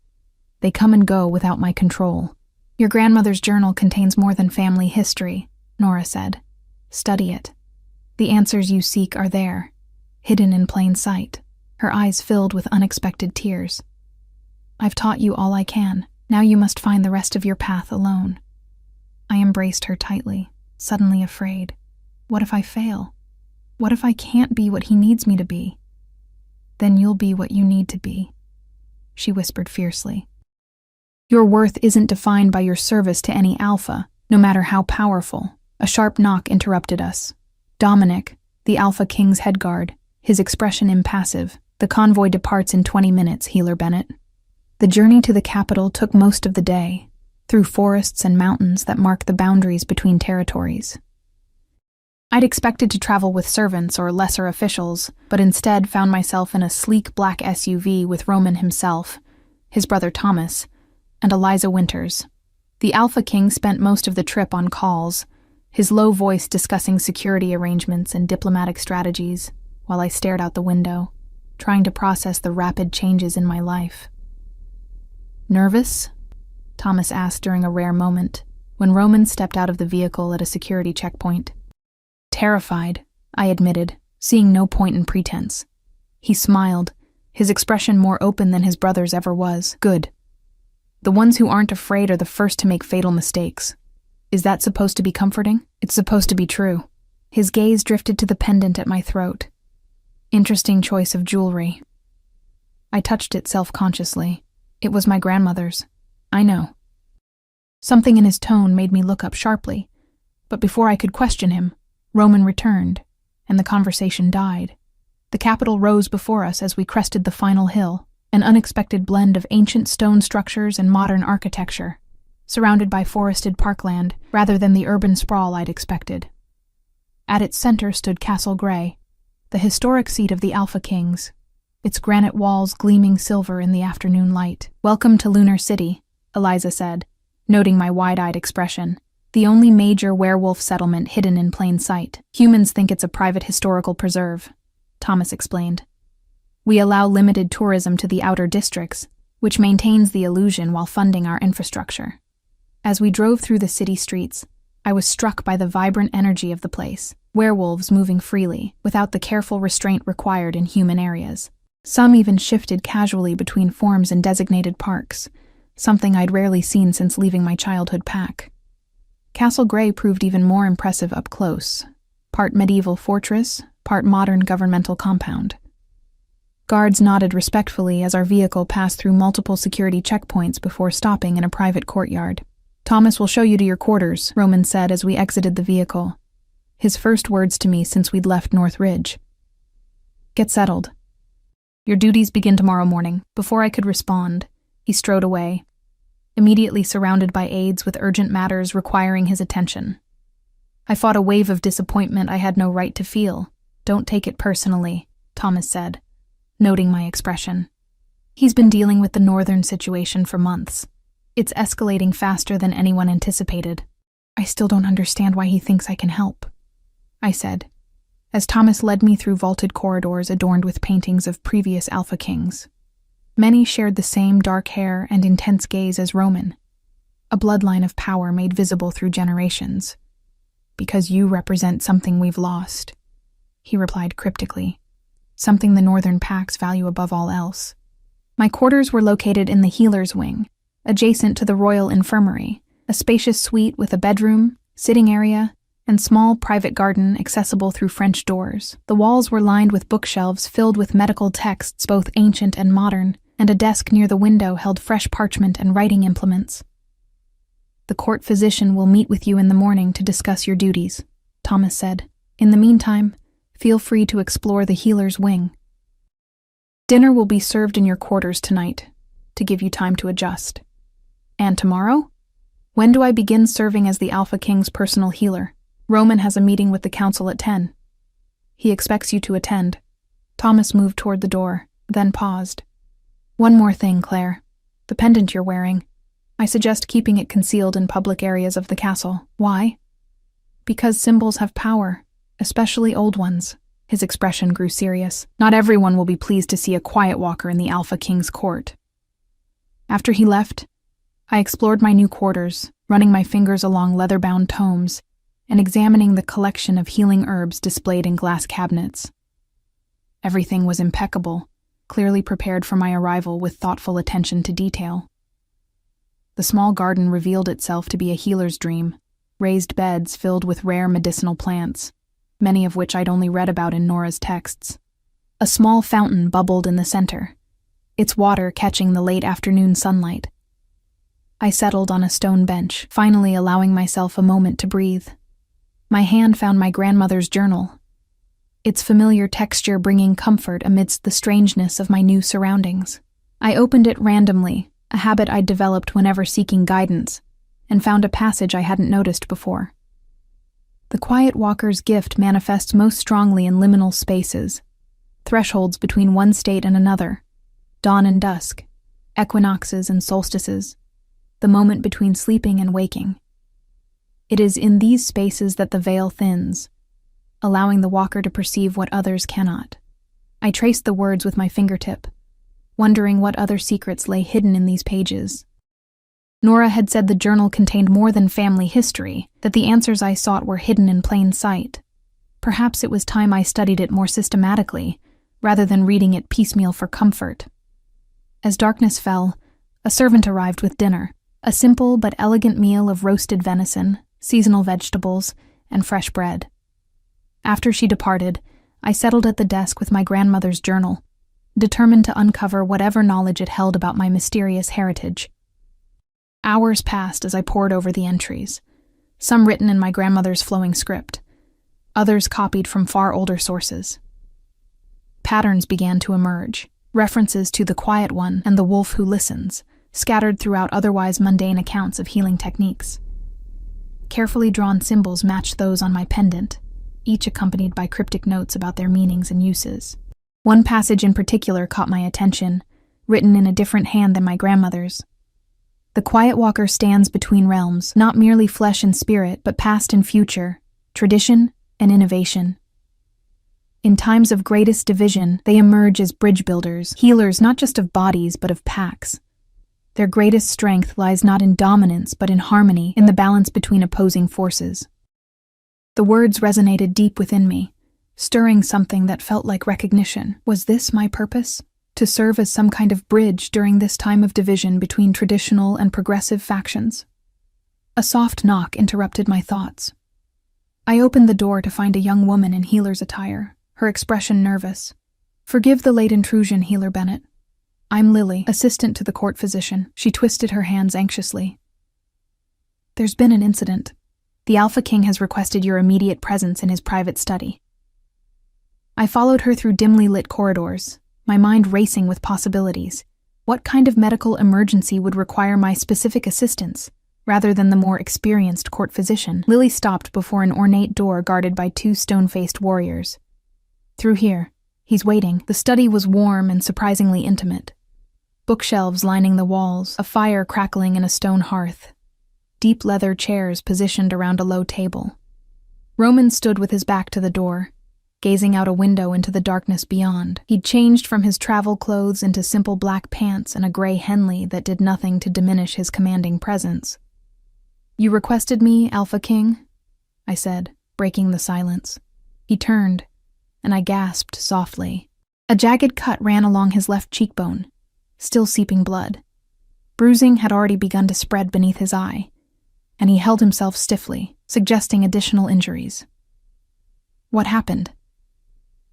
they come and go without my control." "Your grandmother's journal contains more than family history," Nora said. "Study it. The answers you seek are there, hidden in plain sight." Her eyes filled with unexpected tears. "I've taught you all I can. Now you must find the rest of your path alone." I embraced her tightly, suddenly afraid. What if I fail? What if I can't be what he needs me to be? "Then you'll be what you need to be," she whispered fiercely. "Your worth isn't defined by your service to any alpha, no matter how powerful." A sharp knock interrupted us. Dominic, the Alpha King's head guard, his expression impassive. "The convoy departs in 20 minutes, Healer Bennett." The journey to the capital took most of the day, through forests and mountains that mark the boundaries between territories. I'd expected to travel with servants or lesser officials, but instead found myself in a sleek black SUV with Roman himself, his brother Thomas, and Eliza Winters. The Alpha King spent most of the trip on calls, his low voice discussing security arrangements and diplomatic strategies, while I stared out the window, trying to process the rapid changes in my life. "Nervous?" Thomas asked during a rare moment, when Roman stepped out of the vehicle at a security checkpoint. "Terrified," I admitted, seeing no point in pretense. He smiled, his expression more open than his brother's ever was. Good. The ones who aren't afraid are the first to make fatal mistakes. Is that supposed to be comforting? It's supposed to be true. His gaze drifted to the pendant at my throat. Interesting choice of jewelry. I touched it self-consciously. It was my grandmother's. I know. Something in his tone made me look up sharply, but before I could question him, Roman returned, and the conversation died. The capital rose before us as we crested the final hill, an unexpected blend of ancient stone structures and modern architecture, surrounded by forested parkland rather than the urban sprawl I'd expected. At its center stood Castle Grey, the historic seat of the Alpha Kings, its granite walls gleaming silver in the afternoon light. "Welcome to Lunar City," Eliza said, noting my wide-eyed expression. "The only major werewolf settlement hidden in plain sight. Humans think it's a private historical preserve," Thomas explained. "We allow limited tourism to the outer districts, which maintains the illusion while funding our infrastructure." As we drove through the city streets, I was struck by the vibrant energy of the place, werewolves moving freely, without the careful restraint required in human areas. Some even shifted casually between forms in designated parks, something I'd rarely seen since leaving my childhood pack. Castle Grey proved even more impressive up close, part medieval fortress, part modern governmental compound. Guards nodded respectfully as our vehicle passed through multiple security checkpoints before stopping in a private courtyard. "Thomas will show you to your quarters," Roman said as we exited the vehicle. His first words to me since we'd left North Ridge. "Get settled. Your duties begin tomorrow morning." Before I could respond, he strode away, immediately surrounded by aides with urgent matters requiring his attention. I fought a wave of disappointment I had no right to feel. "Don't take it personally," Thomas said, noting my expression. "He's been dealing with the northern situation for months. It's escalating faster than anyone anticipated. I still don't understand why he thinks I can help," I said, as Thomas led me through vaulted corridors adorned with paintings of previous Alpha Kings. Many shared the same dark hair and intense gaze as Roman, a bloodline of power made visible through generations. "Because you represent something we've lost," he replied cryptically, "something the northern packs value above all else." My quarters were located in the healer's wing, adjacent to the royal infirmary, a spacious suite with a bedroom, sitting area, and small private garden accessible through French doors. The walls were lined with bookshelves filled with medical texts, both ancient and modern, and a desk near the window held fresh parchment and writing implements. "The court physician will meet with you in the morning to discuss your duties," Thomas said. "In the meantime, feel free to explore the healer's wing. Dinner will be served in your quarters tonight, to give you time to adjust." "And tomorrow? When do I begin serving as the Alpha King's personal healer?" "Roman has a meeting with the council at 10. He expects you to attend." Thomas moved toward the door, then paused. "One more thing, Claire. The pendant you're wearing. I suggest keeping it concealed in public areas of the castle." "Why?" "Because symbols have power, especially old ones." His expression grew serious. "Not everyone will be pleased to see a quiet walker in the Alpha King's court." After he left, I explored my new quarters, running my fingers along leather-bound tomes and examining the collection of healing herbs displayed in glass cabinets. Everything was impeccable, clearly prepared for my arrival with thoughtful attention to detail. The small garden revealed itself to be a healer's dream, raised beds filled with rare medicinal plants, many of which I'd only read about in Nora's texts. A small fountain bubbled in the center, its water catching the late afternoon sunlight. I settled on a stone bench, finally allowing myself a moment to breathe. My hand found my grandmother's journal, its familiar texture bringing comfort amidst the strangeness of my new surroundings. I opened it randomly, a habit I'd developed whenever seeking guidance, and found a passage I hadn't noticed before. The quiet walker's gift manifests most strongly in liminal spaces, thresholds between one state and another, dawn and dusk, equinoxes and solstices, the moment between sleeping and waking. It is in these spaces that the veil thins, allowing the walker to perceive what others cannot. I traced the words with my fingertip, wondering what other secrets lay hidden in these pages. Nora had said the journal contained more than family history, that the answers I sought were hidden in plain sight. Perhaps it was time I studied it more systematically, rather than reading it piecemeal for comfort. As darkness fell, a servant arrived with dinner, a simple but elegant meal of roasted venison, seasonal vegetables, and fresh bread. After she departed, I settled at the desk with my grandmother's journal, determined to uncover whatever knowledge it held about my mysterious heritage. Hours passed as I pored over the entries, some written in my grandmother's flowing script, others copied from far older sources. Patterns began to emerge, references to the quiet one and the wolf who listens, scattered throughout otherwise mundane accounts of healing techniques. Carefully drawn symbols matched those on my pendant, each accompanied by cryptic notes about their meanings and uses. One passage in particular caught my attention, written in a different hand than my grandmother's. The Quiet Walker stands between realms, not merely flesh and spirit, but past and future, tradition and innovation. In times of greatest division, they emerge as bridge builders, healers not just of bodies but of packs. Their greatest strength lies not in dominance but in harmony, in the balance between opposing forces. The words resonated deep within me, stirring something that felt like recognition. Was this my purpose? To serve as some kind of bridge during this time of division between traditional and progressive factions? A soft knock interrupted my thoughts. I opened the door to find a young woman in healer's attire, her expression nervous. "Forgive the late intrusion, Healer Bennett. I'm Lily, assistant to the court physician." She twisted her hands anxiously. "There's been an incident. The Alpha King has requested your immediate presence in his private study." I followed her through dimly lit corridors, my mind racing with possibilities. What kind of medical emergency would require my specific assistance, rather than the more experienced court physician? Lily stopped before an ornate door guarded by two stone-faced warriors. "Through here. He's waiting." The study was warm and surprisingly intimate. Bookshelves lining the walls, a fire crackling in a stone hearth. Deep leather chairs positioned around a low table. Roman stood with his back to the door, gazing out a window into the darkness beyond. He'd changed from his travel clothes into simple black pants and a gray Henley that did nothing to diminish his commanding presence. "You requested me, Alpha King?" I said, breaking the silence. He turned, and I gasped softly. A jagged cut ran along his left cheekbone, still seeping blood. Bruising had already begun to spread beneath his eye, and he held himself stiffly, suggesting additional injuries. "What happened?"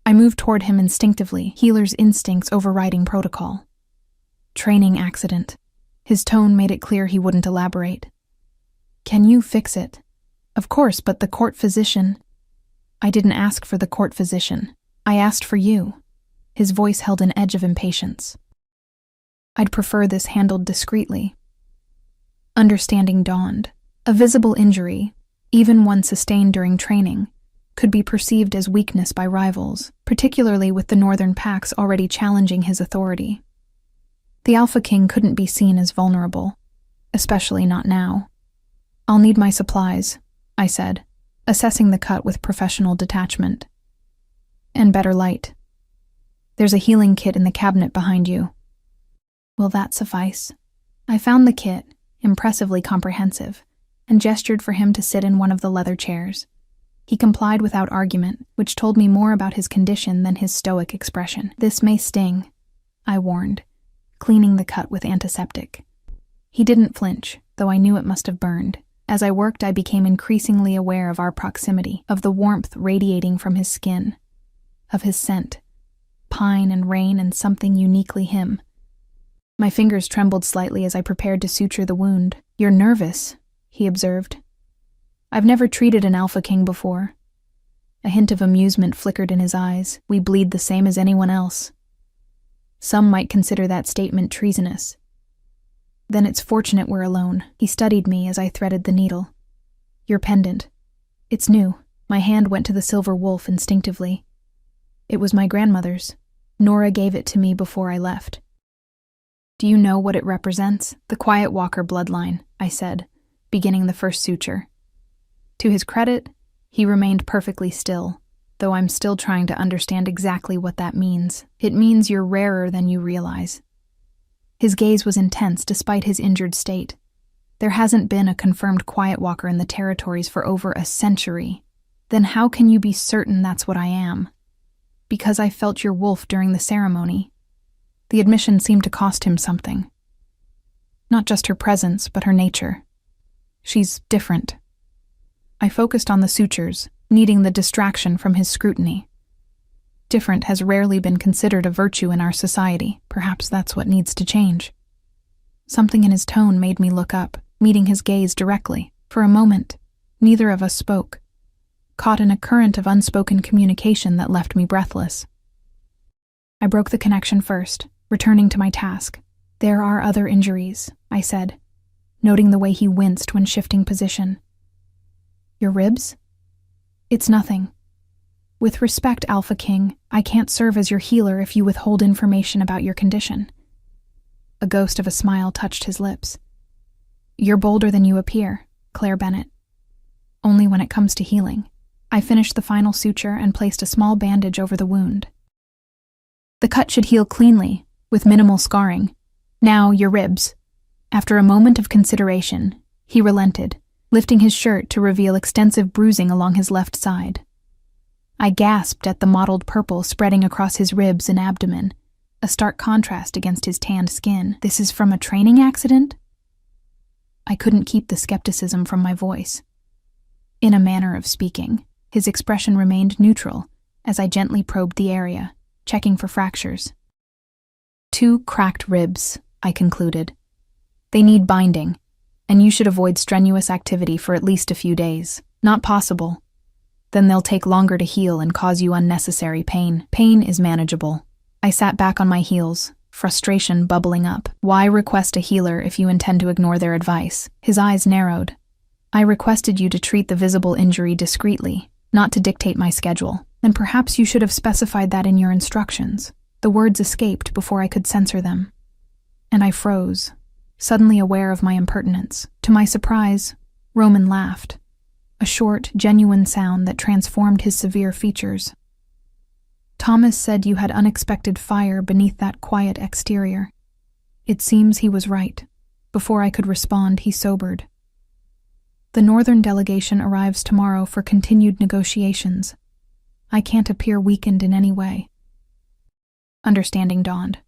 I moved toward him instinctively, healer's instincts overriding protocol. "Training accident." His tone made it clear he wouldn't elaborate. "Can you fix it?" "Of course, but the court physician—" "I didn't ask for the court physician. I asked for you." His voice held an edge of impatience. "I'd prefer this handled discreetly." Understanding dawned. A visible injury, even one sustained during training, could be perceived as weakness by rivals, particularly with the northern packs already challenging his authority. The Alpha King couldn't be seen as vulnerable, especially not now. "I'll need my supplies," I said, assessing the cut with professional detachment. "And better light. There's a healing kit in the cabinet behind you." "Will that suffice?" I found the kit, impressively comprehensive, and gestured for him to sit in one of the leather chairs. He complied without argument, which told me more about his condition than his stoic expression. "This may sting," I warned, cleaning the cut with antiseptic. He didn't flinch, though I knew it must have burned. As I worked, I became increasingly aware of our proximity, of the warmth radiating from his skin, of his scent, pine and rain and something uniquely him. My fingers trembled slightly as I prepared to suture the wound. "You're nervous," he observed. "I've never treated an Alpha King before." A hint of amusement flickered in his eyes. "We bleed the same as anyone else." Some might consider that statement treasonous. "Then it's fortunate we're alone." He studied me as I threaded the needle. "Your pendant. It's new." My hand went to the silver wolf instinctively. It was my grandmother's. Nora gave it to me before I left. "Do you know what it represents?" "The Quiet Walker bloodline," I said, beginning the first suture. To his credit, he remained perfectly still, though I'm still trying to understand exactly what that means. "It means you're rarer than you realize." His gaze was intense despite his injured state. "There hasn't been a confirmed Quiet Walker in the territories for over a century. Then how can you be certain that's what I am? Because I felt your wolf during the ceremony. The admission seemed to cost him something. Not just her presence, but her nature. She's different. I focused on the sutures, needing the distraction from his scrutiny. Different has rarely been considered a virtue in our society. Perhaps that's what needs to change. Something in his tone made me look up, meeting his gaze directly. For a moment, neither of us spoke, caught in a current of unspoken communication that left me breathless. I broke the connection first, returning to my task. There are other injuries, I said, noting the way he winced when shifting position. Your ribs? It's nothing. With respect, Alpha King, I can't serve as your healer if you withhold information about your condition. A ghost of a smile touched his lips. You're bolder than you appear, Claire Bennett. Only when it comes to healing. I finished the final suture and placed a small bandage over the wound. The cut should heal cleanly, with minimal scarring. Now, your ribs. After a moment of consideration, he relented, lifting his shirt to reveal extensive bruising along his left side. I gasped at the mottled purple spreading across his ribs and abdomen, a stark contrast against his tanned skin. This is from a training accident? I couldn't keep the skepticism from my voice. In a manner of speaking, his expression remained neutral as I gently probed the area, checking for fractures. 2 cracked ribs, I concluded. They need binding, and you should avoid strenuous activity for at least a few days. Not possible. Then they'll take longer to heal and cause you unnecessary pain. Pain is manageable. I sat back on my heels, frustration bubbling up. Why request a healer if you intend to ignore their advice? His eyes narrowed. I requested you to treat the visible injury discreetly, not to dictate my schedule. Then perhaps you should have specified that in your instructions. The words escaped before I could censor them. And I froze, suddenly aware of my impertinence. To my surprise, Roman laughed, a short, genuine sound that transformed his severe features. Thomas said you had unexpected fire beneath that quiet exterior. It seems he was right. Before I could respond, he sobered. The Northern delegation arrives tomorrow for continued negotiations. I can't appear weakened in any way. Understanding dawned.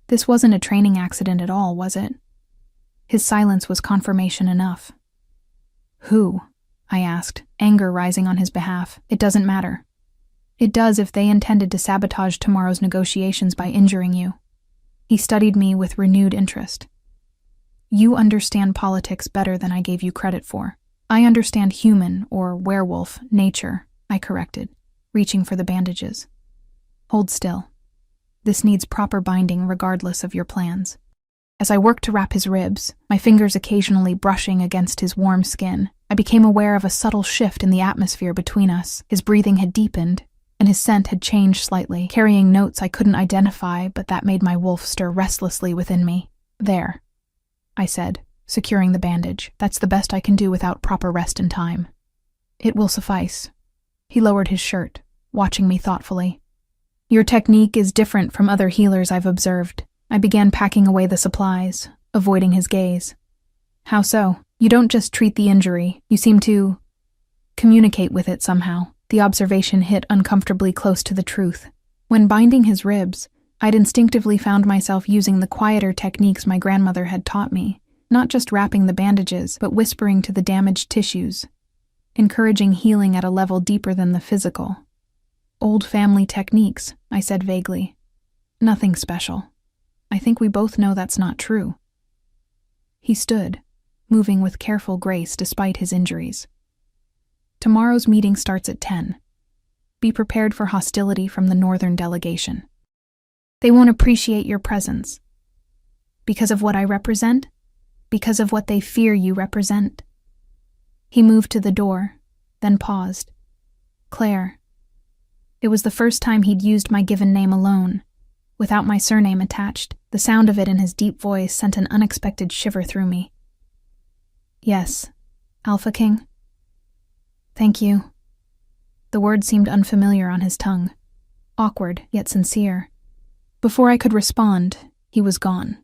This wasn't a training accident at all, was it? His silence was confirmation enough. Who? I asked, anger rising on his behalf. It doesn't matter. It does if they intended to sabotage tomorrow's negotiations by injuring you. He studied me with renewed interest. You understand politics better than I gave you credit for. I understand human, or werewolf, nature, I corrected, reaching for the bandages. Hold still. This needs proper binding regardless of your plans. As I worked to wrap his ribs, my fingers occasionally brushing against his warm skin, I became aware of a subtle shift in the atmosphere between us. His breathing had deepened, and his scent had changed slightly, carrying notes I couldn't identify, but that made my wolf stir restlessly within me. There, I said, securing the bandage. That's the best I can do without proper rest and time. It will suffice. He lowered his shirt, watching me thoughtfully. Your technique is different from other healers I've observed. I began packing away the supplies, avoiding his gaze. How so? You don't just treat the injury, you seem to communicate with it somehow. The observation hit uncomfortably close to the truth. When binding his ribs, I'd instinctively found myself using the quieter techniques my grandmother had taught me, not just wrapping the bandages, but whispering to the damaged tissues, encouraging healing at a level deeper than the physical. Old family techniques, I said vaguely. Nothing special. I think we both know that's not true. He stood, moving with careful grace despite his injuries. Tomorrow's meeting starts at 10. Be prepared for hostility from the Northern delegation. They won't appreciate your presence. Because of what I represent? Because of what they fear you represent? He moved to the door, then paused. Claire. It was the first time he'd used my given name alone, without my surname attached. The sound of it in his deep voice sent an unexpected shiver through me. Yes, Alpha King. Thank you. The word seemed unfamiliar on his tongue, awkward yet sincere. Before I could respond, he was gone,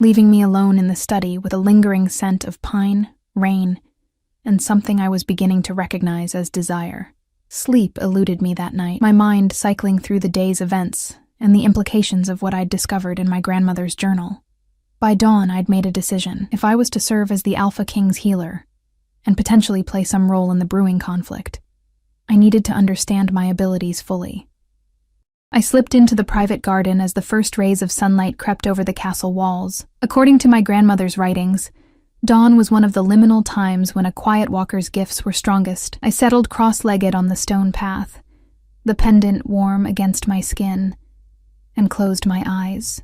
leaving me alone in the study with a lingering scent of pine, rain, and something I was beginning to recognize as desire. Sleep eluded me that night, my mind cycling through the day's events and the implications of what I'd discovered in my grandmother's journal. By dawn, I'd made a decision. If I was to serve as the Alpha King's healer, and potentially play some role in the brewing conflict, I needed to understand my abilities fully. I slipped into the private garden as the first rays of sunlight crept over the castle walls. According to my grandmother's writings, dawn was one of the liminal times when a quiet walker's gifts were strongest. I settled cross-legged on the stone path, the pendant warm against my skin, and closed my eyes.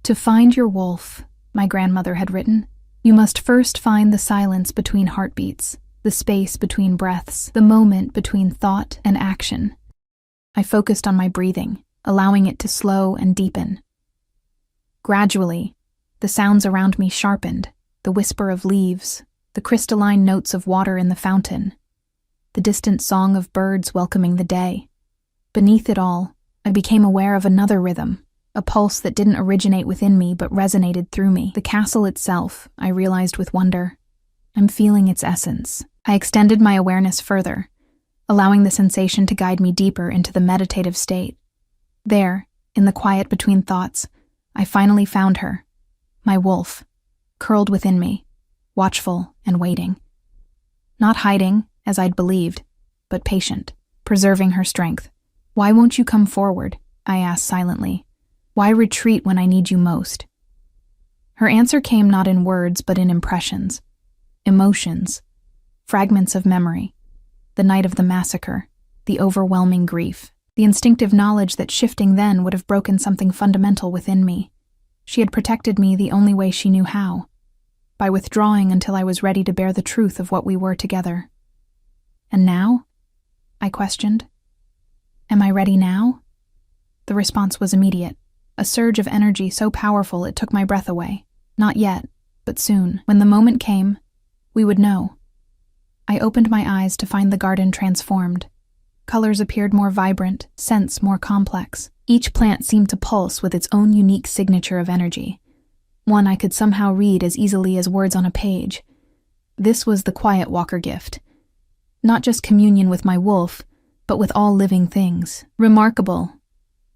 To find your wolf, my grandmother had written, you must first find the silence between heartbeats, the space between breaths, the moment between thought and action. I focused on my breathing, allowing it to slow and deepen. Gradually, the sounds around me sharpened, the whisper of leaves, the crystalline notes of water in the fountain, the distant song of birds welcoming the day. Beneath it all, I became aware of another rhythm, a pulse that didn't originate within me but resonated through me. The castle itself, I realized with wonder. I'm feeling its essence. I extended my awareness further, allowing the sensation to guide me deeper into the meditative state. There, in the quiet between thoughts, I finally found her, my wolf, curled within me, watchful and waiting. Not hiding, as I'd believed, but patient, preserving her strength. Why won't you come forward? I asked silently. Why retreat when I need you most? Her answer came not in words but in impressions, emotions, fragments of memory, the night of the massacre, the overwhelming grief, the instinctive knowledge that shifting then would have broken something fundamental within me. She had protected me the only way she knew how, by withdrawing until I was ready to bear the truth of what we were together. And now? I questioned. Am I ready now? The response was immediate, a surge of energy so powerful it took my breath away. Not yet, but soon. When the moment came, we would know. I opened my eyes to find the garden transformed. Colors appeared more vibrant, scents more complex. Each plant seemed to pulse with its own unique signature of energy, one I could somehow read as easily as words on a page. This was the Quiet Walker gift. Not just communion with my wolf, but with all living things. Remarkable,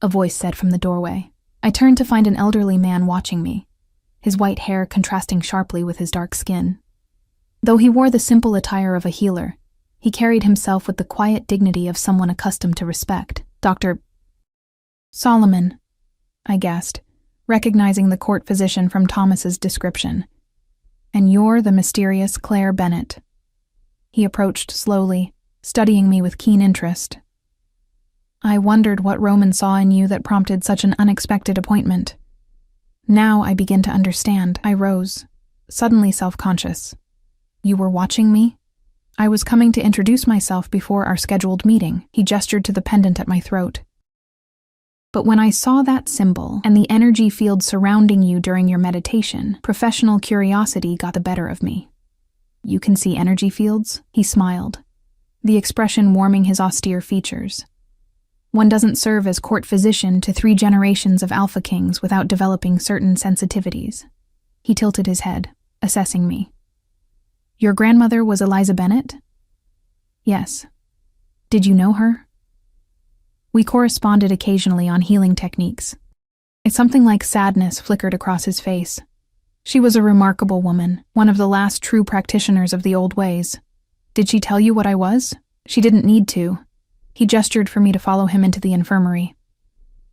a voice said from the doorway. I turned to find an elderly man watching me, his white hair contrasting sharply with his dark skin. Though he wore the simple attire of a healer, he carried himself with the quiet dignity of someone accustomed to respect. Dr. Solomon, I guessed, recognizing the court physician from Thomas's description. And you're the mysterious Claire Bennett. He approached slowly, studying me with keen interest. I wondered what Roman saw in you that prompted such an unexpected appointment. Now I begin to understand. I rose, suddenly self-conscious. You were watching me? I was coming to introduce myself before our scheduled meeting. He gestured to the pendant at my throat. But when I saw that symbol and the energy field surrounding you during your meditation, professional curiosity got the better of me. You can see energy fields? He smiled, the expression warming his austere features. One doesn't serve as court physician to 3 generations of Alpha Kings without developing certain sensitivities. He tilted his head, assessing me. Your grandmother was Eliza Bennett? Yes. Did you know her? We corresponded occasionally on healing techniques. Something like sadness flickered across his face. She was a remarkable woman, one of the last true practitioners of the old ways. Did she tell you what I was? She didn't need to. He gestured for me to follow him into the infirmary.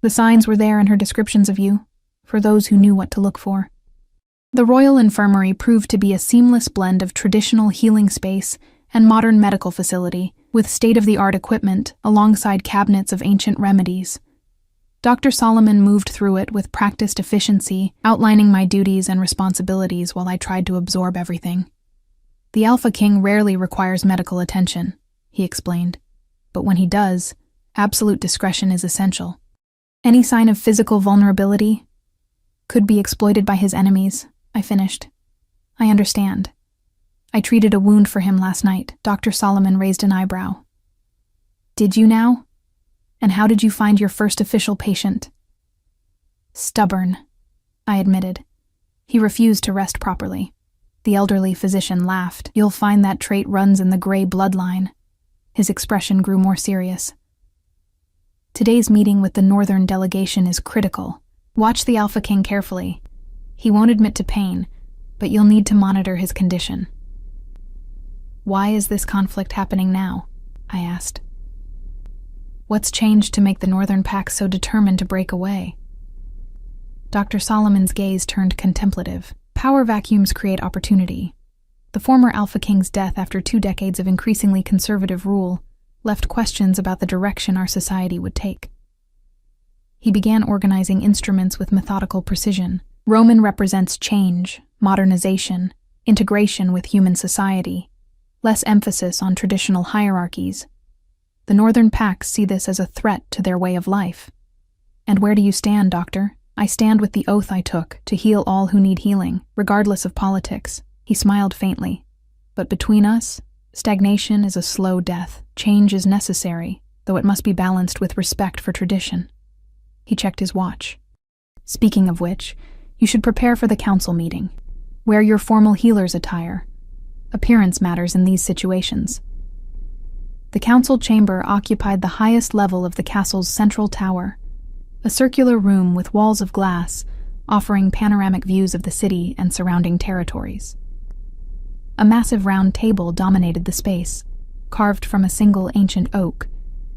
The signs were there in her descriptions of you, for those who knew what to look for. The Royal Infirmary proved to be a seamless blend of traditional healing space and modern medical facility, with state-of-the-art equipment alongside cabinets of ancient remedies. Dr. Solomon moved through it with practiced efficiency, outlining my duties and responsibilities while I tried to absorb everything. The Alpha King rarely requires medical attention, he explained. But when he does, absolute discretion is essential. Any sign of physical vulnerability could be exploited by his enemies, I finished. I understand. I treated a wound for him last night. Dr. Solomon raised an eyebrow. Did you now? And how did you find your first official patient? Stubborn, I admitted. He refused to rest properly. The elderly physician laughed. You'll find that trait runs in the gray bloodline. His expression grew more serious. Today's meeting with the Northern delegation is critical. Watch the Alpha King carefully. He won't admit to pain, but you'll need to monitor his condition. Why is this conflict happening now? I asked. What's changed to make the Northern Pack so determined to break away? Dr. Solomon's gaze turned contemplative. Power vacuums create opportunity. The former Alpha King's death after 2 decades of increasingly conservative rule left questions about the direction our society would take. He began organizing instruments with methodical precision. Roman represents change, modernization, integration with human society, less emphasis on traditional hierarchies. The Northern Packs see this as a threat to their way of life. And where do you stand, Doctor? I stand with the oath I took to heal all who need healing, regardless of politics. He smiled faintly. But between us, stagnation is a slow death. Change is necessary, though it must be balanced with respect for tradition. He checked his watch. Speaking of which, you should prepare for the council meeting. Wear your formal healer's attire. Appearance matters in these situations. The council chamber occupied the highest level of the castle's central tower, a circular room with walls of glass offering panoramic views of the city and surrounding territories. A massive round table dominated the space, carved from a single ancient oak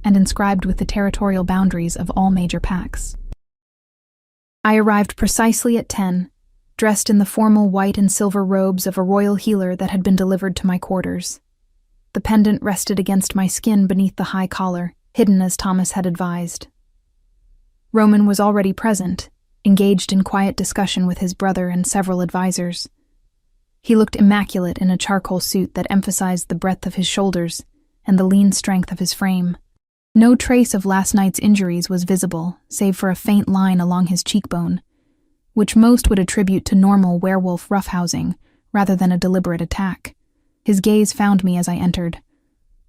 and inscribed with the territorial boundaries of all major packs. I arrived precisely at 10, dressed in the formal white and silver robes of a royal healer that had been delivered to my quarters. The pendant rested against my skin beneath the high collar, hidden as Thomas had advised. Roman was already present, engaged in quiet discussion with his brother and several advisors. He looked immaculate in a charcoal suit that emphasized the breadth of his shoulders and the lean strength of his frame. No trace of last night's injuries was visible, save for a faint line along his cheekbone, which most would attribute to normal werewolf roughhousing rather than a deliberate attack. His gaze found me as I entered,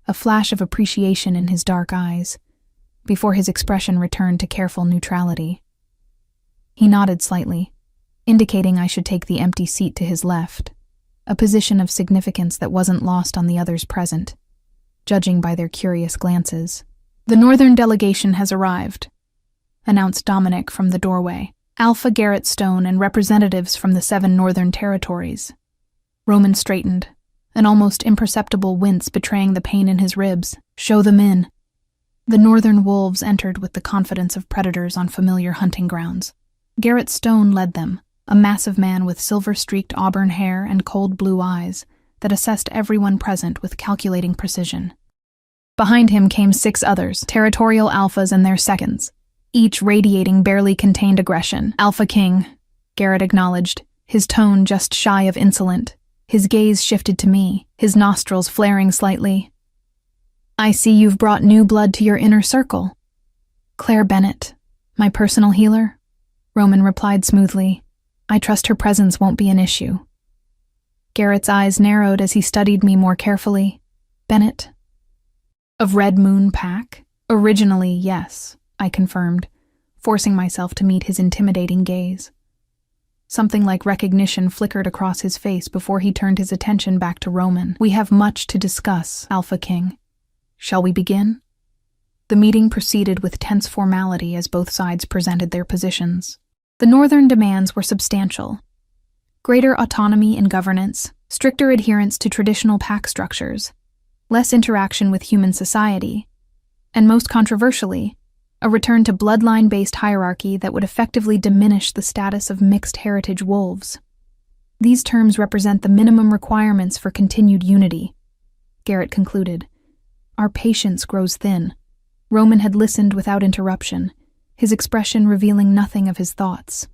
a flash of appreciation in his dark eyes, before his expression returned to careful neutrality. He nodded slightly, indicating I should take the empty seat to his left, a position of significance that wasn't lost on the others present, judging by their curious glances. The Northern delegation has arrived, announced Dominic from the doorway. Alpha Garrett Stone and representatives from the 7 northern territories. Roman straightened, an almost imperceptible wince betraying the pain in his ribs. Show them in. The northern wolves entered with the confidence of predators on familiar hunting grounds. Garrett Stone led them, a massive man with silver-streaked auburn hair and cold blue eyes that assessed everyone present with calculating precision. Behind him came 6 others, territorial alphas and their seconds, each radiating barely contained aggression. Alpha King, Garrett acknowledged, his tone just shy of insolent. His gaze shifted to me, his nostrils flaring slightly. I see you've brought new blood to your inner circle. Claire Bennett, my personal healer, Roman replied smoothly. I trust her presence won't be an issue. Garrett's eyes narrowed as he studied me more carefully. Bennett? Of Red Moon Pack? Originally, yes, I confirmed, forcing myself to meet his intimidating gaze. Something like recognition flickered across his face before he turned his attention back to Roman. We have much to discuss, Alpha King. Shall we begin? The meeting proceeded with tense formality as both sides presented their positions. The northern demands were substantial. Greater autonomy in governance, stricter adherence to traditional pack structures, less interaction with human society, and most controversially, a return to bloodline-based hierarchy that would effectively diminish the status of mixed heritage wolves. These terms represent the minimum requirements for continued unity, Garrett concluded. Our patience grows thin. Roman had listened without interruption, his expression revealing nothing of his thoughts.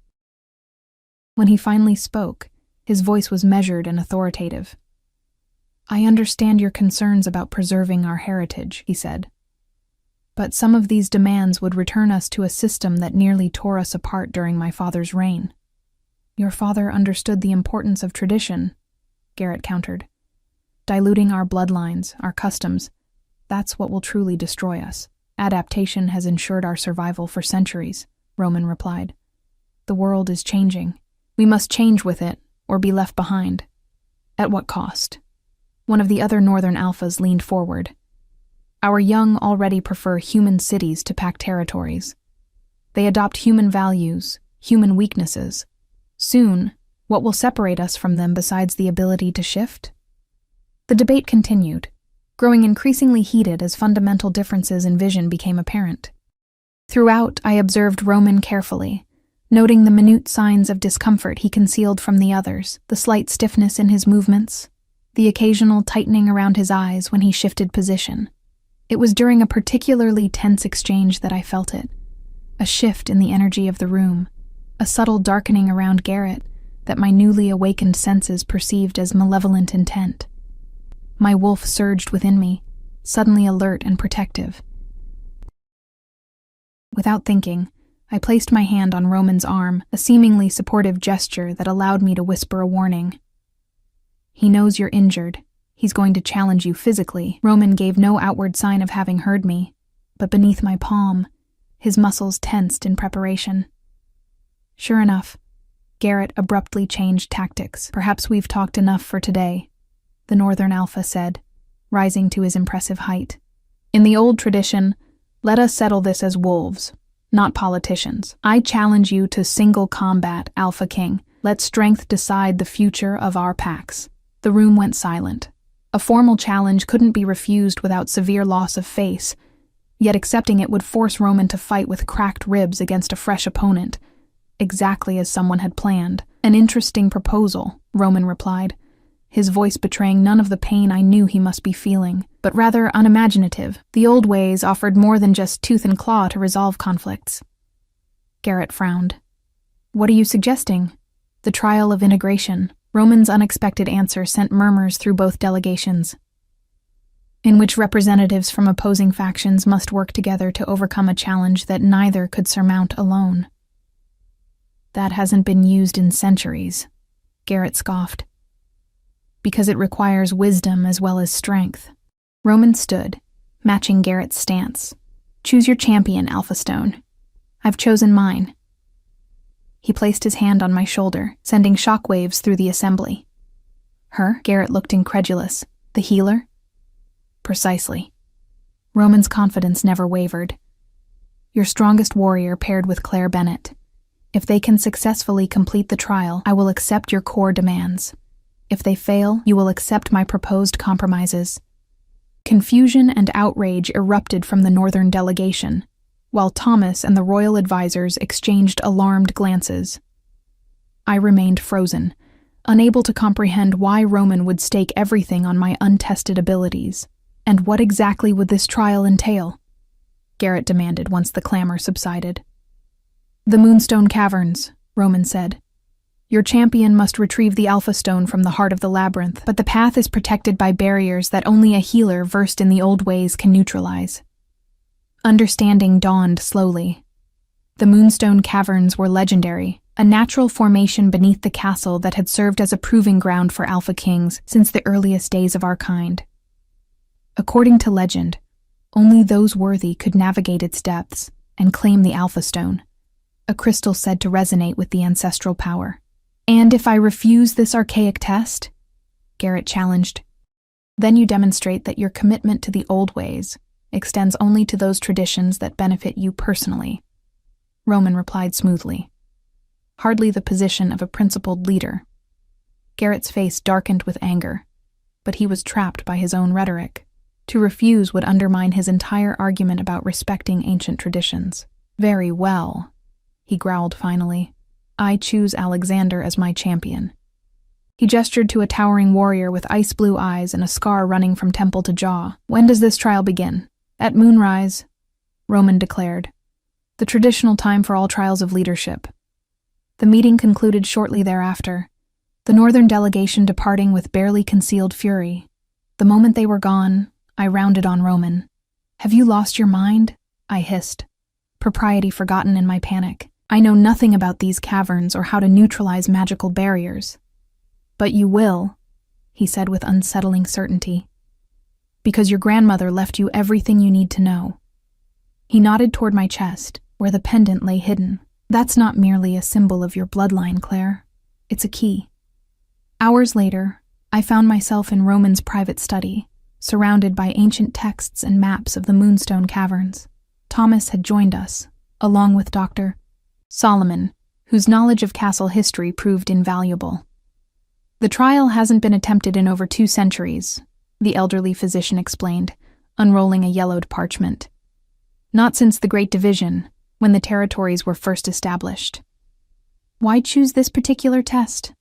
When he finally spoke, his voice was measured and authoritative. I understand your concerns about preserving our heritage, he said. But some of these demands would return us to a system that nearly tore us apart during my father's reign. Your father understood the importance of tradition, Garrett countered. Diluting our bloodlines, our customs, that's what will truly destroy us. Adaptation has ensured our survival for centuries, Roman replied. The world is changing. We must change with it, or be left behind. At what cost? One of the other northern alphas leaned forward. Our young already prefer human cities to packed territories. They adopt human values, human weaknesses. Soon, what will separate us from them besides the ability to shift? The debate continued, growing increasingly heated as fundamental differences in vision became apparent. Throughout, I observed Roman carefully, noting the minute signs of discomfort he concealed from the others, the slight stiffness in his movements, the occasional tightening around his eyes when he shifted position. It was during a particularly tense exchange that I felt it, a shift in the energy of the room, a subtle darkening around Garrett that my newly awakened senses perceived as malevolent intent. My wolf surged within me, suddenly alert and protective. Without thinking, I placed my hand on Roman's arm, a seemingly supportive gesture that allowed me to whisper a warning. "He knows you're injured. He's going to challenge you physically." Roman gave no outward sign of having heard me, but beneath my palm, his muscles tensed in preparation. Sure enough, Garrett abruptly changed tactics. "Perhaps we've talked enough for today," the Northern Alpha said, rising to his impressive height. "In the old tradition, let us settle this as wolves, not politicians. I challenge you to single combat, Alpha King. Let strength decide the future of our packs." The room went silent. A formal challenge couldn't be refused without severe loss of face, yet accepting it would force Roman to fight with cracked ribs against a fresh opponent, exactly as someone had planned. "An interesting proposal," Roman replied, his voice betraying none of the pain I knew he must be feeling, but rather unimaginative. The old ways offered more than just tooth and claw to resolve conflicts. Garrett frowned. "What are you suggesting?" "The trial of integration." Roman's unexpected answer sent murmurs through both delegations, in which representatives from opposing factions must work together to overcome a challenge that neither could surmount alone. "That hasn't been used in centuries," Garrett scoffed. "Because it requires wisdom as well as strength." Roman stood, matching Garrett's stance. "Choose your champion, Alpha Stone. I've chosen mine." He placed his hand on my shoulder, sending shockwaves through the assembly. "Her?" Garrett looked incredulous. "The healer?" "Precisely." Roman's confidence never wavered. "Your strongest warrior paired with Claire Bennett. If they can successfully complete the trial, I will accept your core demands. If they fail, you will accept my proposed compromises." Confusion and outrage erupted from the Northern delegation, while Thomas and the royal advisors exchanged alarmed glances. I remained frozen, unable to comprehend why Roman would stake everything on my untested abilities. "And what exactly would this trial entail?" Garrett demanded once the clamor subsided. "The Moonstone Caverns," Roman said. "Your champion must retrieve the Alpha Stone from the heart of the labyrinth, but the path is protected by barriers that only a healer versed in the old ways can neutralize." Understanding dawned slowly. The Moonstone Caverns were legendary, a natural formation beneath the castle that had served as a proving ground for Alpha Kings since the earliest days of our kind. According to legend, only those worthy could navigate its depths and claim the Alpha Stone, a crystal said to resonate with the ancestral power. "And if I refuse this archaic test?" Garrett challenged. "Then you demonstrate that your commitment to the old ways extends only to those traditions that benefit you personally," Roman replied smoothly. Hardly the position of a principled leader. Garrett's face darkened with anger, but he was trapped by his own rhetoric. To refuse would undermine his entire argument about respecting ancient traditions. "Very well," he growled finally. "I choose Alexander as my champion." He gestured to a towering warrior with ice-blue eyes and a scar running from temple to jaw. "When does this trial begin?" "At moonrise," Roman declared, "the traditional time for all trials of leadership." The meeting concluded shortly thereafter, the Northern delegation departing with barely concealed fury. The moment they were gone, I rounded on Roman. "Have you lost your mind?" I hissed, propriety forgotten in my panic. "I know nothing about these caverns or how to neutralize magical barriers." "But you will," he said with unsettling certainty, "because your grandmother left you everything you need to know." He nodded toward my chest, where the pendant lay hidden. "That's not merely a symbol of your bloodline, Claire. It's a key." Hours later, I found myself in Roman's private study, surrounded by ancient texts and maps of the Moonstone Caverns. Thomas had joined us, along with Dr. Solomon, whose knowledge of castle history proved invaluable. The trial hasn't been attempted in over 2 centuries, the elderly physician explained, unrolling a yellowed parchment. Not since the Great Division, when the territories were first established. Why choose this particular test?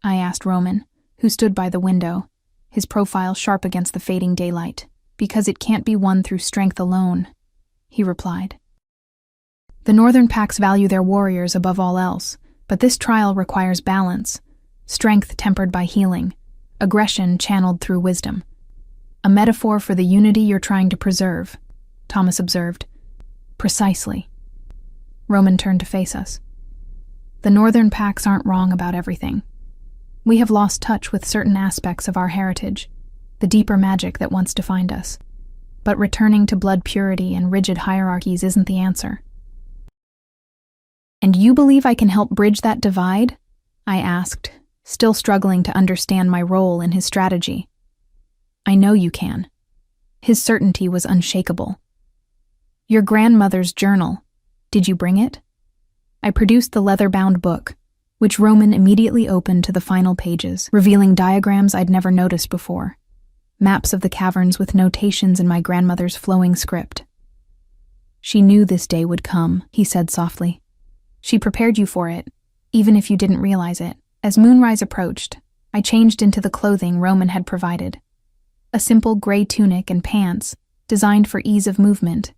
I asked Roman, who stood by the window, his profile sharp against the fading daylight. Because it can't be won through strength alone, he replied. The Northern Pacts value their warriors above all else, but this trial requires balance, strength tempered by healing, aggression channeled through wisdom. A metaphor for the unity you're trying to preserve, Thomas observed. Precisely. Roman turned to face us. The Northern Pacts aren't wrong about everything. We have lost touch with certain aspects of our heritage, the deeper magic that once defined us. But returning to blood purity and rigid hierarchies isn't the answer. And you believe I can help bridge that divide? I asked, still struggling to understand my role in his strategy. I know you can. His certainty was unshakable. Your grandmother's journal. Did you bring it? I produced the leather-bound book, which Roman immediately opened to the final pages, revealing diagrams I'd never noticed before. Maps of the caverns with notations in my grandmother's flowing script. She knew this day would come, he said softly. She prepared you for it, even if you didn't realize it. As moonrise approached, I changed into the clothing Roman had provided. A simple gray tunic and pants, designed for ease of movement,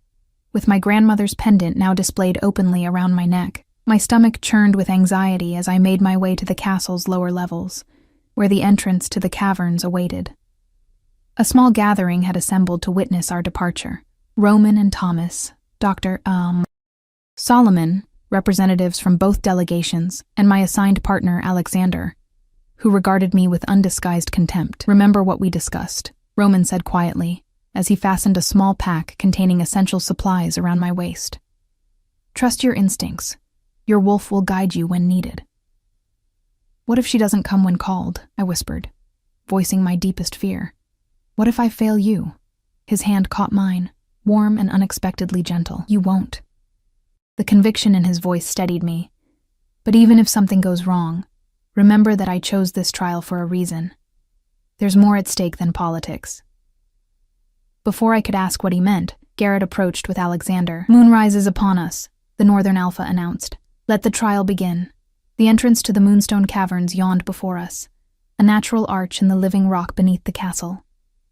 with my grandmother's pendant now displayed openly around my neck. My stomach churned with anxiety as I made my way to the castle's lower levels, where the entrance to the caverns awaited. A small gathering had assembled to witness our departure. Roman and Thomas, Dr. Solomon, representatives from both delegations, and my assigned partner, Alexander, who regarded me with undisguised contempt. Remember what we discussed, Roman said quietly, as he fastened a small pack containing essential supplies around my waist. Trust your instincts. Your wolf will guide you when needed. What if she doesn't come when called? I whispered, voicing my deepest fear. What if I fail you? His hand caught mine, warm and unexpectedly gentle. You won't. The conviction in his voice steadied me. But even if something goes wrong, remember that I chose this trial for a reason. There's more at stake than politics. Before I could ask what he meant, Garrett approached with Alexander. Moonrise is upon us, the Northern Alpha announced. Let the trial begin. The entrance to the Moonstone Caverns yawned before us, a natural arch in the living rock beneath the castle.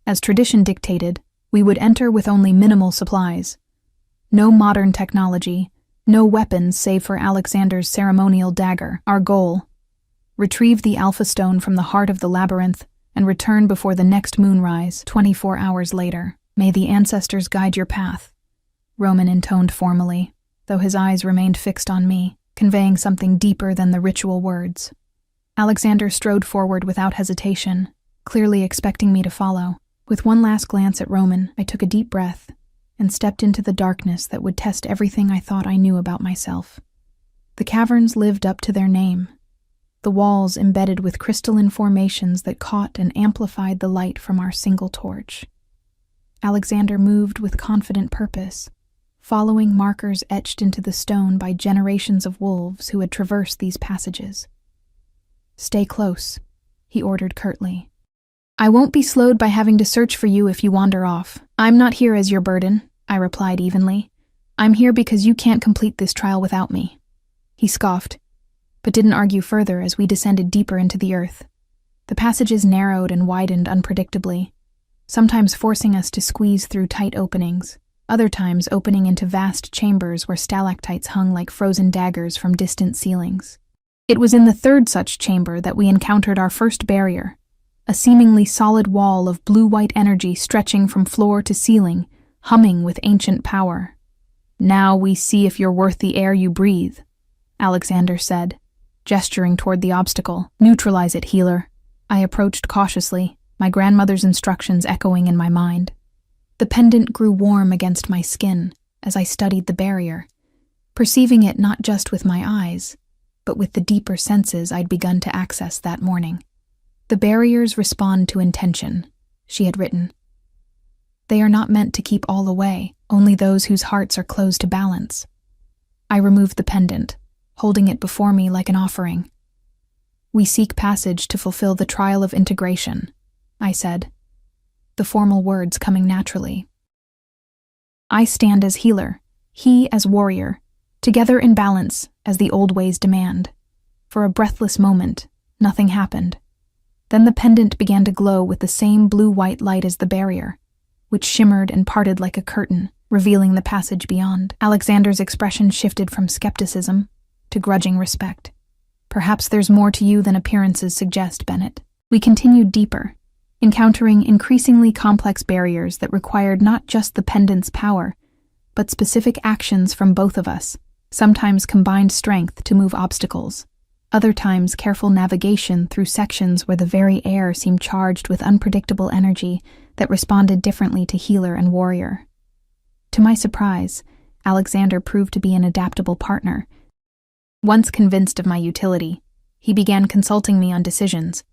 As tradition dictated, we would enter with only minimal supplies. No modern technology, no weapons save for Alexander's ceremonial dagger. Our goal: retrieve the Alpha Stone from the heart of the labyrinth and return before the next moonrise, 24 hours later. May the ancestors guide your path, Roman intoned formally, though his eyes remained fixed on me, conveying something deeper than the ritual words. Alexander strode forward without hesitation, clearly expecting me to follow. With one last glance at Roman, I took a deep breath and stepped into the darkness that would test everything I thought I knew about myself. The caverns lived up to their name, the walls embedded with crystalline formations that caught and amplified the light from our single torch. Alexander moved with confident purpose, following markers etched into the stone by generations of wolves who had traversed these passages. Stay close, he ordered curtly. I won't be slowed by having to search for you if you wander off. I'm not here as your burden, I replied evenly. I'm here because you can't complete this trial without me. He scoffed, but didn't argue further as we descended deeper into the earth. The passages narrowed and widened unpredictably, sometimes forcing us to squeeze through tight openings, other times opening into vast chambers where stalactites hung like frozen daggers from distant ceilings. It was in the third such chamber that we encountered our first barrier, a seemingly solid wall of blue-white energy stretching from floor to ceiling, humming with ancient power. Now we see if you're worth the air you breathe, Alexander said, gesturing toward the obstacle. Neutralize it, healer. I approached cautiously, my grandmother's instructions echoing in my mind. The pendant grew warm against my skin as I studied the barrier, perceiving it not just with my eyes, but with the deeper senses I'd begun to access that morning. The barriers respond to intention, she had written. They are not meant to keep all away, only those whose hearts are closed to balance. I removed the pendant, holding it before me like an offering. We seek passage to fulfill the trial of integration, I said, the formal words coming naturally. I stand as healer, he as warrior, together in balance as the old ways demand. For a breathless moment, nothing happened. Then the pendant began to glow with the same blue-white light as the barrier, which shimmered and parted like a curtain, revealing the passage beyond. Alexander's expression shifted from skepticism to grudging respect. Perhaps there's more to you than appearances suggest, Bennett. We continued deeper, encountering increasingly complex barriers that required not just the pendant's power, but specific actions from both of us, sometimes combined strength to move obstacles, other times careful navigation through sections where the very air seemed charged with unpredictable energy that responded differently to healer and warrior. To my surprise, Alexander proved to be an adaptable partner. Once convinced of my utility, he began consulting me on decisions,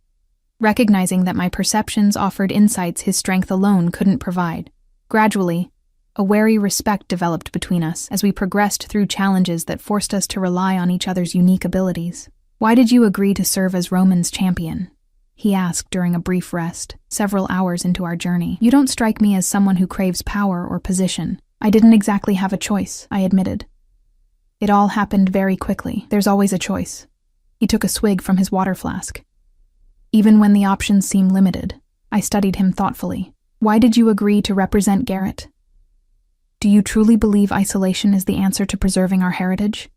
recognizing that my perceptions offered insights his strength alone couldn't provide. Gradually, a wary respect developed between us as we progressed through challenges that forced us to rely on each other's unique abilities. "Why did you agree to serve as Roman's champion?" he asked during a brief rest, several hours into our journey. "You don't strike me as someone who craves power or position." "I didn't exactly have a choice," I admitted. "It all happened very quickly. There's always a choice." He took a swig from his water flask. "Even when the options seem limited," I studied him thoughtfully. "Why did you agree to represent Garrett? Do you truly believe isolation is the answer to preserving our heritage?"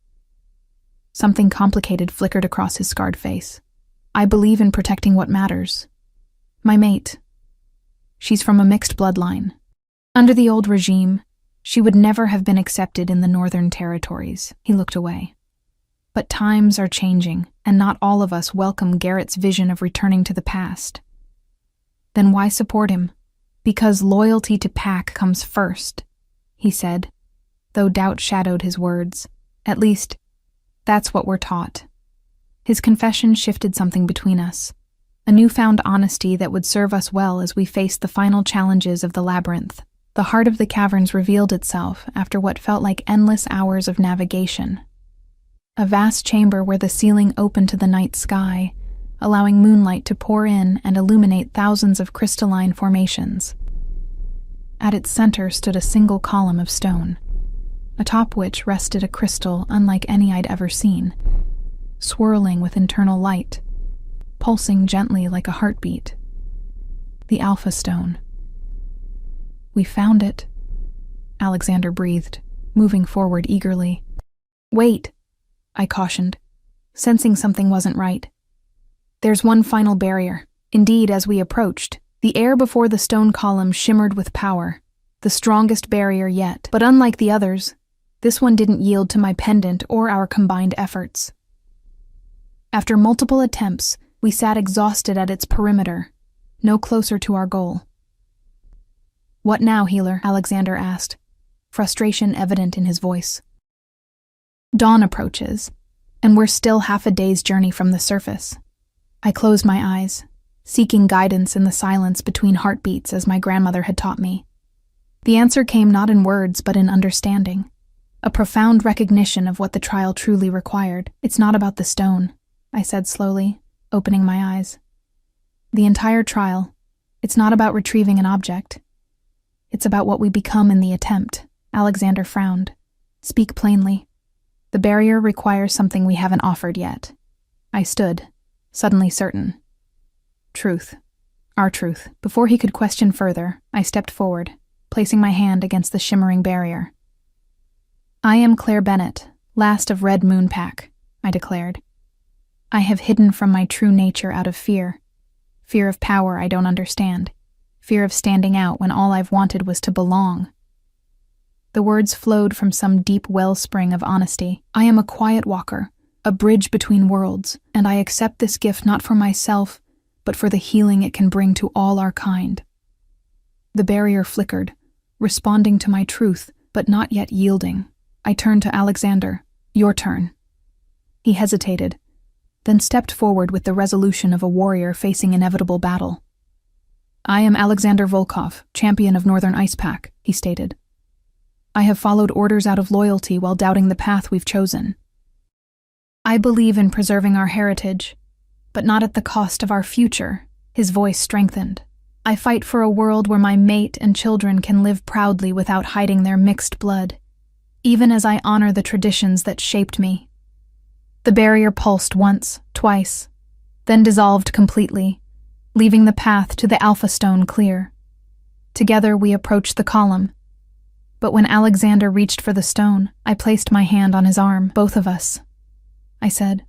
Something complicated flickered across his scarred face. "I believe in protecting what matters. My mate. She's from a mixed bloodline. Under the old regime, she would never have been accepted in the Northern Territories." He looked away. "But times are changing, and not all of us welcome Garrett's vision of returning to the past. Then why support him? Because loyalty to Pack comes first," he said, though doubt shadowed his words. "At least, that's what we're taught." His confession shifted something between us, a newfound honesty that would serve us well as we faced the final challenges of the labyrinth. The heart of the caverns revealed itself after what felt like endless hours of navigation. A vast chamber where the ceiling opened to the night sky, allowing moonlight to pour in and illuminate thousands of crystalline formations. At its center stood a single column of stone, atop which rested a crystal unlike any I'd ever seen, swirling with internal light, pulsing gently like a heartbeat. The Alpha Stone. "We found it," Alexander breathed, moving forward eagerly. "Wait," I cautioned, sensing something wasn't right. "There's one final barrier." Indeed, as we approached, the air before the stone column shimmered with power, the strongest barrier yet. But unlike the others, this one didn't yield to my pendant or our combined efforts. After multiple attempts, we sat exhausted at its perimeter, no closer to our goal. "What now, healer?" Alexander asked, frustration evident in his voice. "Dawn approaches, and we're still half a day's journey from the surface." I closed my eyes, seeking guidance in the silence between heartbeats as my grandmother had taught me. The answer came not in words but in understanding, a profound recognition of what the trial truly required. "It's not about the stone," I said slowly, opening my eyes. "The entire trial, it's not about retrieving an object. It's about what we become in the attempt." Alexander frowned. "Speak plainly. The barrier requires something we haven't offered yet." I stood, suddenly certain. Truth. Our truth. Before he could question further, I stepped forward, placing my hand against the shimmering barrier. "I am Claire Bennett, last of Red Moon Pack," I declared. "I have hidden from my true nature out of fear. Fear of power I don't understand. Fear of standing out when all I've wanted was to belong." The words flowed from some deep wellspring of honesty. "I am a quiet walker, a bridge between worlds, and I accept this gift not for myself, but for the healing it can bring to all our kind." The barrier flickered, responding to my truth, but not yet yielding. I turned to Alexander. "Your turn." He hesitated, then stepped forward with the resolution of a warrior facing inevitable battle. I am Alexander Volkov, champion of Northern Ice Pack, he stated. I have followed orders out of loyalty while doubting the path we've chosen. I believe in preserving our heritage, but not at the cost of our future, his voice strengthened. I fight for a world where my mate and children can live proudly without hiding their mixed blood, even as I honor the traditions that shaped me. The barrier pulsed once, twice, then dissolved completely, leaving the path to the Alpha Stone clear. Together we approached the column, but when Alexander reached for the stone, I placed my hand on his arm. Both of us, I said.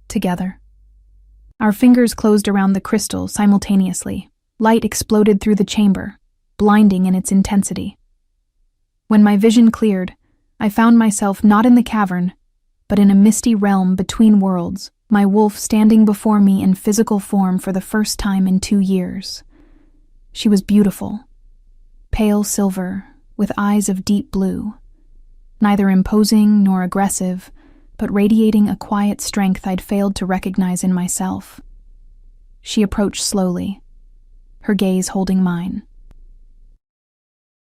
Together. Our fingers closed around the crystal simultaneously. Light exploded through the chamber, blinding in its intensity. When my vision cleared, I found myself not in the cavern, but in a misty realm between worlds, my wolf standing before me in physical form for the first time in 2 years. She was beautiful, pale silver, with eyes of deep blue, neither imposing nor aggressive, but radiating a quiet strength I'd failed to recognize in myself. She approached slowly, her gaze holding mine.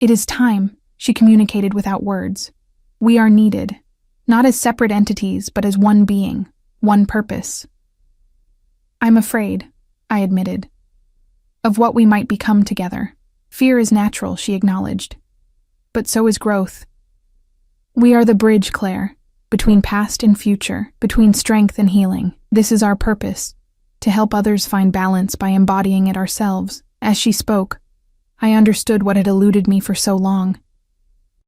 It is time, she communicated without words. We are needed, not as separate entities, but as one being, one purpose. I'm afraid, I admitted, of what we might become together. Fear is natural, she acknowledged, but so is growth. We are the bridge, Claire, between past and future, between strength and healing. This is our purpose, to help others find balance by embodying it ourselves. As she spoke, I understood what had eluded me for so long.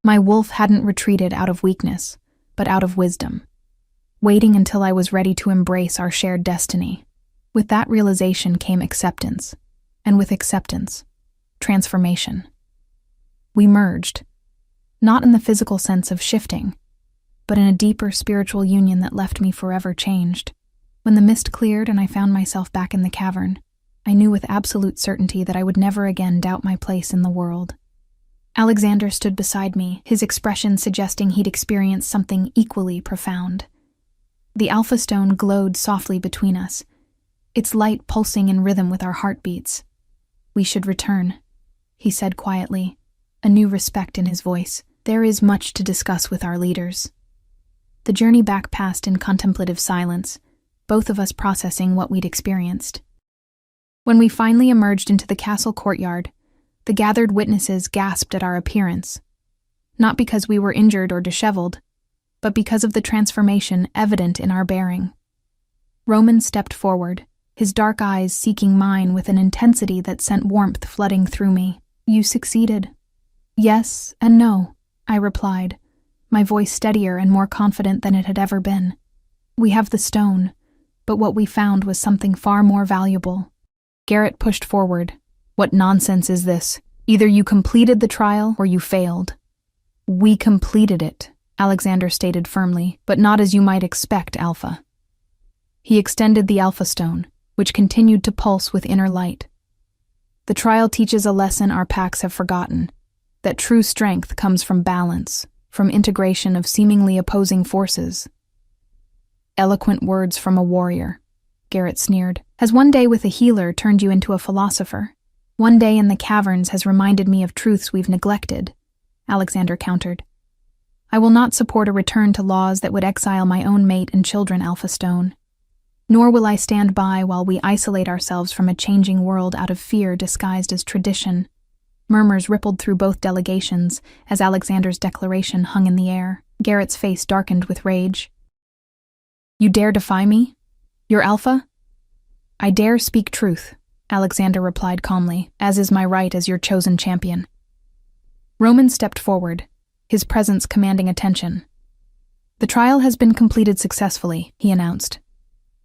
My wolf hadn't retreated out of weakness, but out of wisdom, waiting until I was ready to embrace our shared destiny. With that realization came acceptance, and with acceptance, transformation. We merged, not in the physical sense of shifting, but in a deeper spiritual union that left me forever changed. When the mist cleared and I found myself back in the cavern, I knew with absolute certainty that I would never again doubt my place in the world. Alexander stood beside me, his expression suggesting he'd experienced something equally profound. The Alpha Stone glowed softly between us, its light pulsing in rhythm with our heartbeats. We should return, he said quietly, a new respect in his voice. There is much to discuss with our leaders. The journey back passed in contemplative silence, both of us processing what we'd experienced. When we finally emerged into the castle courtyard, the gathered witnesses gasped at our appearance, not because we were injured or disheveled, but because of the transformation evident in our bearing. Roman stepped forward, his dark eyes seeking mine with an intensity that sent warmth flooding through me. You succeeded. Yes and no, I replied, my voice steadier and more confident than it had ever been. We have the stone, but what we found was something far more valuable. Garrett pushed forward. What nonsense is this? Either you completed the trial or you failed. We completed it, Alexander stated firmly, but not as you might expect, Alpha. He extended the Alpha Stone, which continued to pulse with inner light. The trial teaches a lesson our packs have forgotten, that true strength comes from balance, from integration of seemingly opposing forces. Eloquent words from a warrior, Garrett sneered. Has one day with a healer turned you into a philosopher? One day in the caverns has reminded me of truths we've neglected, Alexander countered. I will not support a return to laws that would exile my own mate and children, Alpha Stone. Nor will I stand by while we isolate ourselves from a changing world out of fear disguised as tradition. Murmurs rippled through both delegations as Alexander's declaration hung in the air. Garrett's face darkened with rage. You dare defy me? You're Alpha? I dare speak truth, Alexander replied calmly, as is my right as your chosen champion. Roman stepped forward, his presence commanding attention. The trial has been completed successfully, he announced.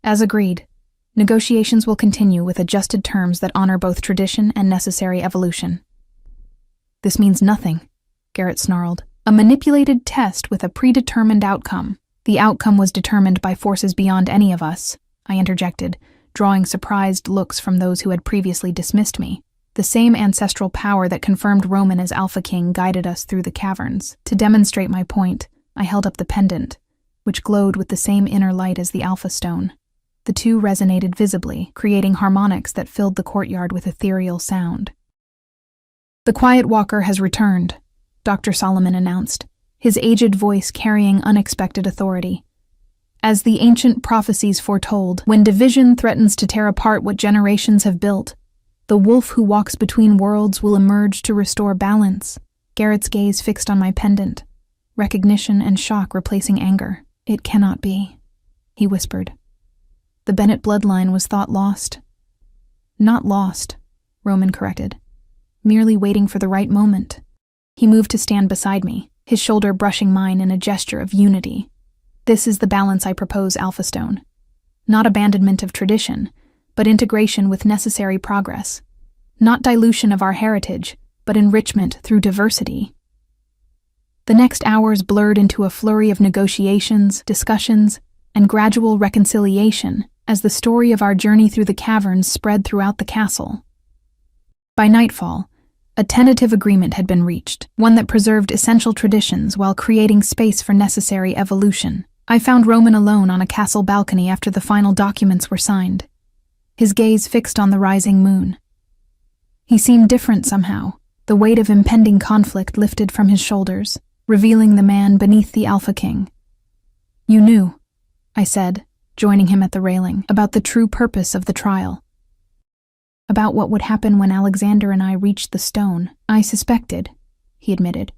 As agreed, negotiations will continue with adjusted terms that honor both tradition and necessary evolution. This means nothing, Garrett snarled. A manipulated test with a predetermined outcome. The outcome was determined by forces beyond any of us, I interjected, drawing surprised looks from those who had previously dismissed me. The same ancestral power that confirmed Roman as Alpha King guided us through the caverns. To demonstrate my point, I held up the pendant, which glowed with the same inner light as the Alpha Stone. The two resonated visibly, creating harmonics that filled the courtyard with ethereal sound. "The Quiet Walker has returned," Dr. Solomon announced, his aged voice carrying unexpected authority. "As the ancient prophecies foretold, when division threatens to tear apart what generations have built, the wolf who walks between worlds will emerge to restore balance." Garrett's gaze fixed on my pendant, recognition and shock replacing anger. "It cannot be," he whispered. "The Bennett bloodline was thought lost." "Not lost," Roman corrected. "Merely waiting for the right moment." He moved to stand beside me, his shoulder brushing mine in a gesture of unity. "This is the balance I propose, Alpha Stone. Not abandonment of tradition, but integration with necessary progress. Not dilution of our heritage, but enrichment through diversity." The next hours blurred into a flurry of negotiations, discussions, and gradual reconciliation as the story of our journey through the caverns spread throughout the castle. By nightfall, a tentative agreement had been reached, one that preserved essential traditions while creating space for necessary evolution. I found Roman alone on a castle balcony after the final documents were signed, his gaze fixed on the rising moon. He seemed different somehow, the weight of impending conflict lifted from his shoulders, revealing the man beneath the Alpha King. "You knew," I said, joining him at the railing, "about the true purpose of the trial. About what would happen when Alexander and I reached the stone." "I suspected," he admitted.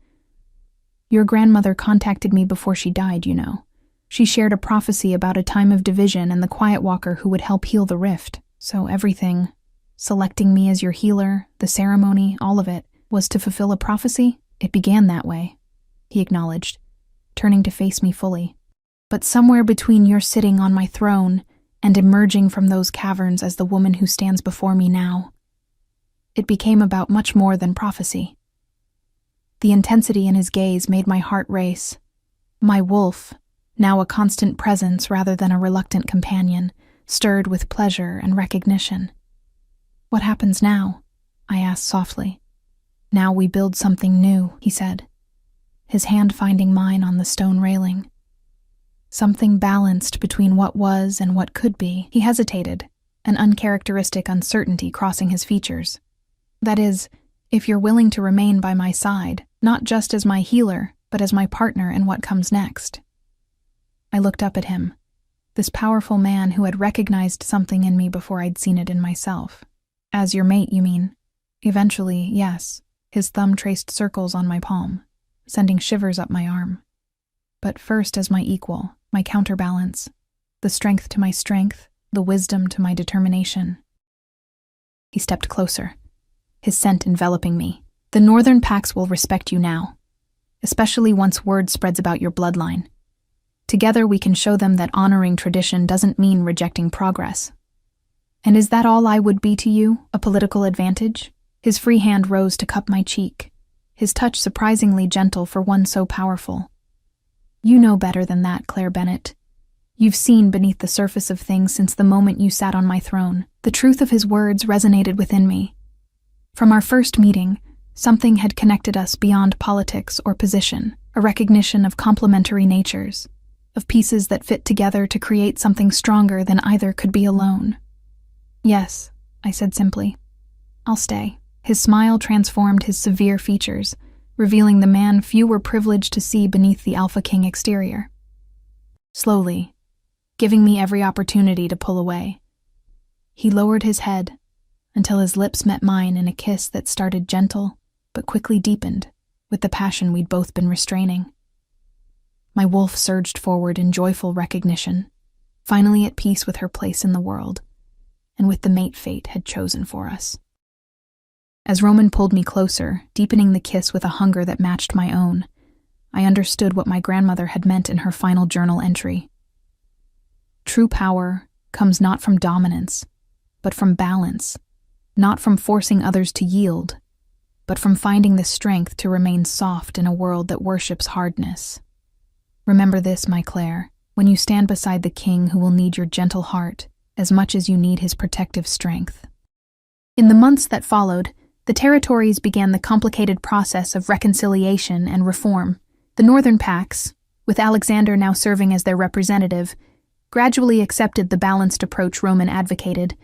"Your grandmother contacted me before she died, you know. She shared a prophecy about a time of division and the Quiet Walker who would help heal the rift. So everything, selecting me as your healer, the ceremony, all of it, was to fulfill a prophecy? It began that way," he acknowledged, turning to face me fully. "But somewhere between your sitting on my throne and emerging from those caverns as the woman who stands before me now, it became about much more than prophecy." The intensity in his gaze made my heart race. My wolf, now a constant presence rather than a reluctant companion, stirred with pleasure and recognition. "What happens now?" I asked softly. "Now we build something new," he said, his hand finding mine on the stone railing. "Something balanced between what was and what could be." He hesitated, an uncharacteristic uncertainty crossing his features. "That is, if you're willing to remain by my side, not just as my healer, but as my partner in what comes next." I looked up at him, this powerful man who had recognized something in me before I'd seen it in myself. "As your mate, you mean?" "Eventually, yes." His thumb traced circles on my palm, sending shivers up my arm. "But first as my equal, my counterbalance, the strength to my strength, the wisdom to my determination." He stepped closer, his scent enveloping me. "The northern packs will respect you now, especially once word spreads about your bloodline. Together we can show them that honoring tradition doesn't mean rejecting progress." "And is that all I would be to you, a political advantage?" His free hand rose to cup my cheek, his touch surprisingly gentle for one so powerful. "You know better than that, Claire Bennett. You've seen beneath the surface of things since the moment you sat on my throne." The truth of his words resonated within me. From our first meeting, something had connected us beyond politics or position, a recognition of complementary natures, of pieces that fit together to create something stronger than either could be alone. "Yes," I said simply. "I'll stay." His smile transformed his severe features, revealing the man few were privileged to see beneath the Alpha King exterior. Slowly, giving me every opportunity to pull away, he lowered his head until his lips met mine in a kiss that started gentle but quickly deepened with the passion we'd both been restraining. My wolf surged forward in joyful recognition, finally at peace with her place in the world, and with the mate fate had chosen for us. As Roman pulled me closer, deepening the kiss with a hunger that matched my own, I understood what my grandmother had meant in her final journal entry. True power comes not from dominance, but from balance, not from forcing others to yield, but from finding the strength to remain soft in a world that worships hardness. Remember this, my Claire, when you stand beside the king who will need your gentle heart as much as you need his protective strength. In the months that followed, the territories began the complicated process of reconciliation and reform. The northern packs, with Alexander now serving as their representative, gradually accepted the balanced approach Roman advocated,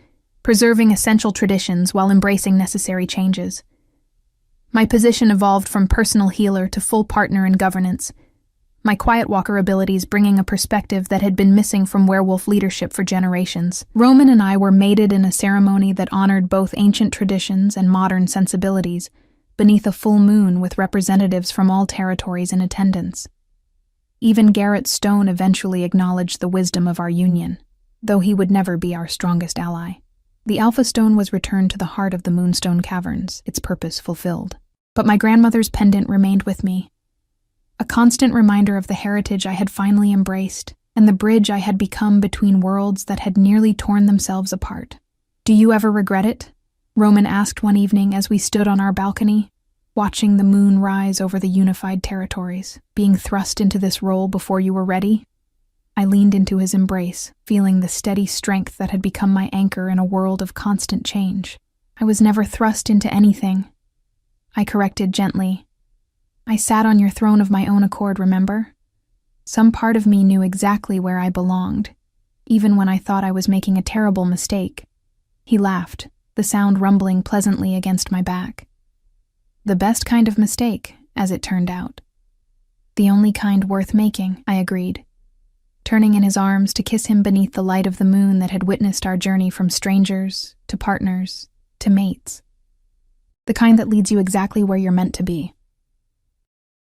preserving essential traditions while embracing necessary changes. My position evolved from personal healer to full partner in governance, my quiet walker abilities bringing a perspective that had been missing from werewolf leadership for generations. Roman and I were mated in a ceremony that honored both ancient traditions and modern sensibilities, beneath a full moon with representatives from all territories in attendance. Even Garrett Stone eventually acknowledged the wisdom of our union, though he would never be our strongest ally. The Alpha Stone was returned to the heart of the Moonstone Caverns, its purpose fulfilled. But my grandmother's pendant remained with me, a constant reminder of the heritage I had finally embraced and the bridge I had become between worlds that had nearly torn themselves apart. "Do you ever regret it?" Roman asked one evening as we stood on our balcony, watching the moon rise over the unified territories, being thrust into this role before you were ready. I leaned into his embrace, feeling the steady strength that had become my anchor in a world of constant change. "I was never thrust into anything," I corrected gently. "I sat on your throne of my own accord, remember? Some part of me knew exactly where I belonged, even when I thought I was making a terrible mistake." He laughed, the sound rumbling pleasantly against my back. "The best kind of mistake, as it turned out." "The only kind worth making," I agreed, turning in his arms to kiss him beneath the light of the moon that had witnessed our journey from strangers to partners to mates. "The kind that leads you exactly where you're meant to be."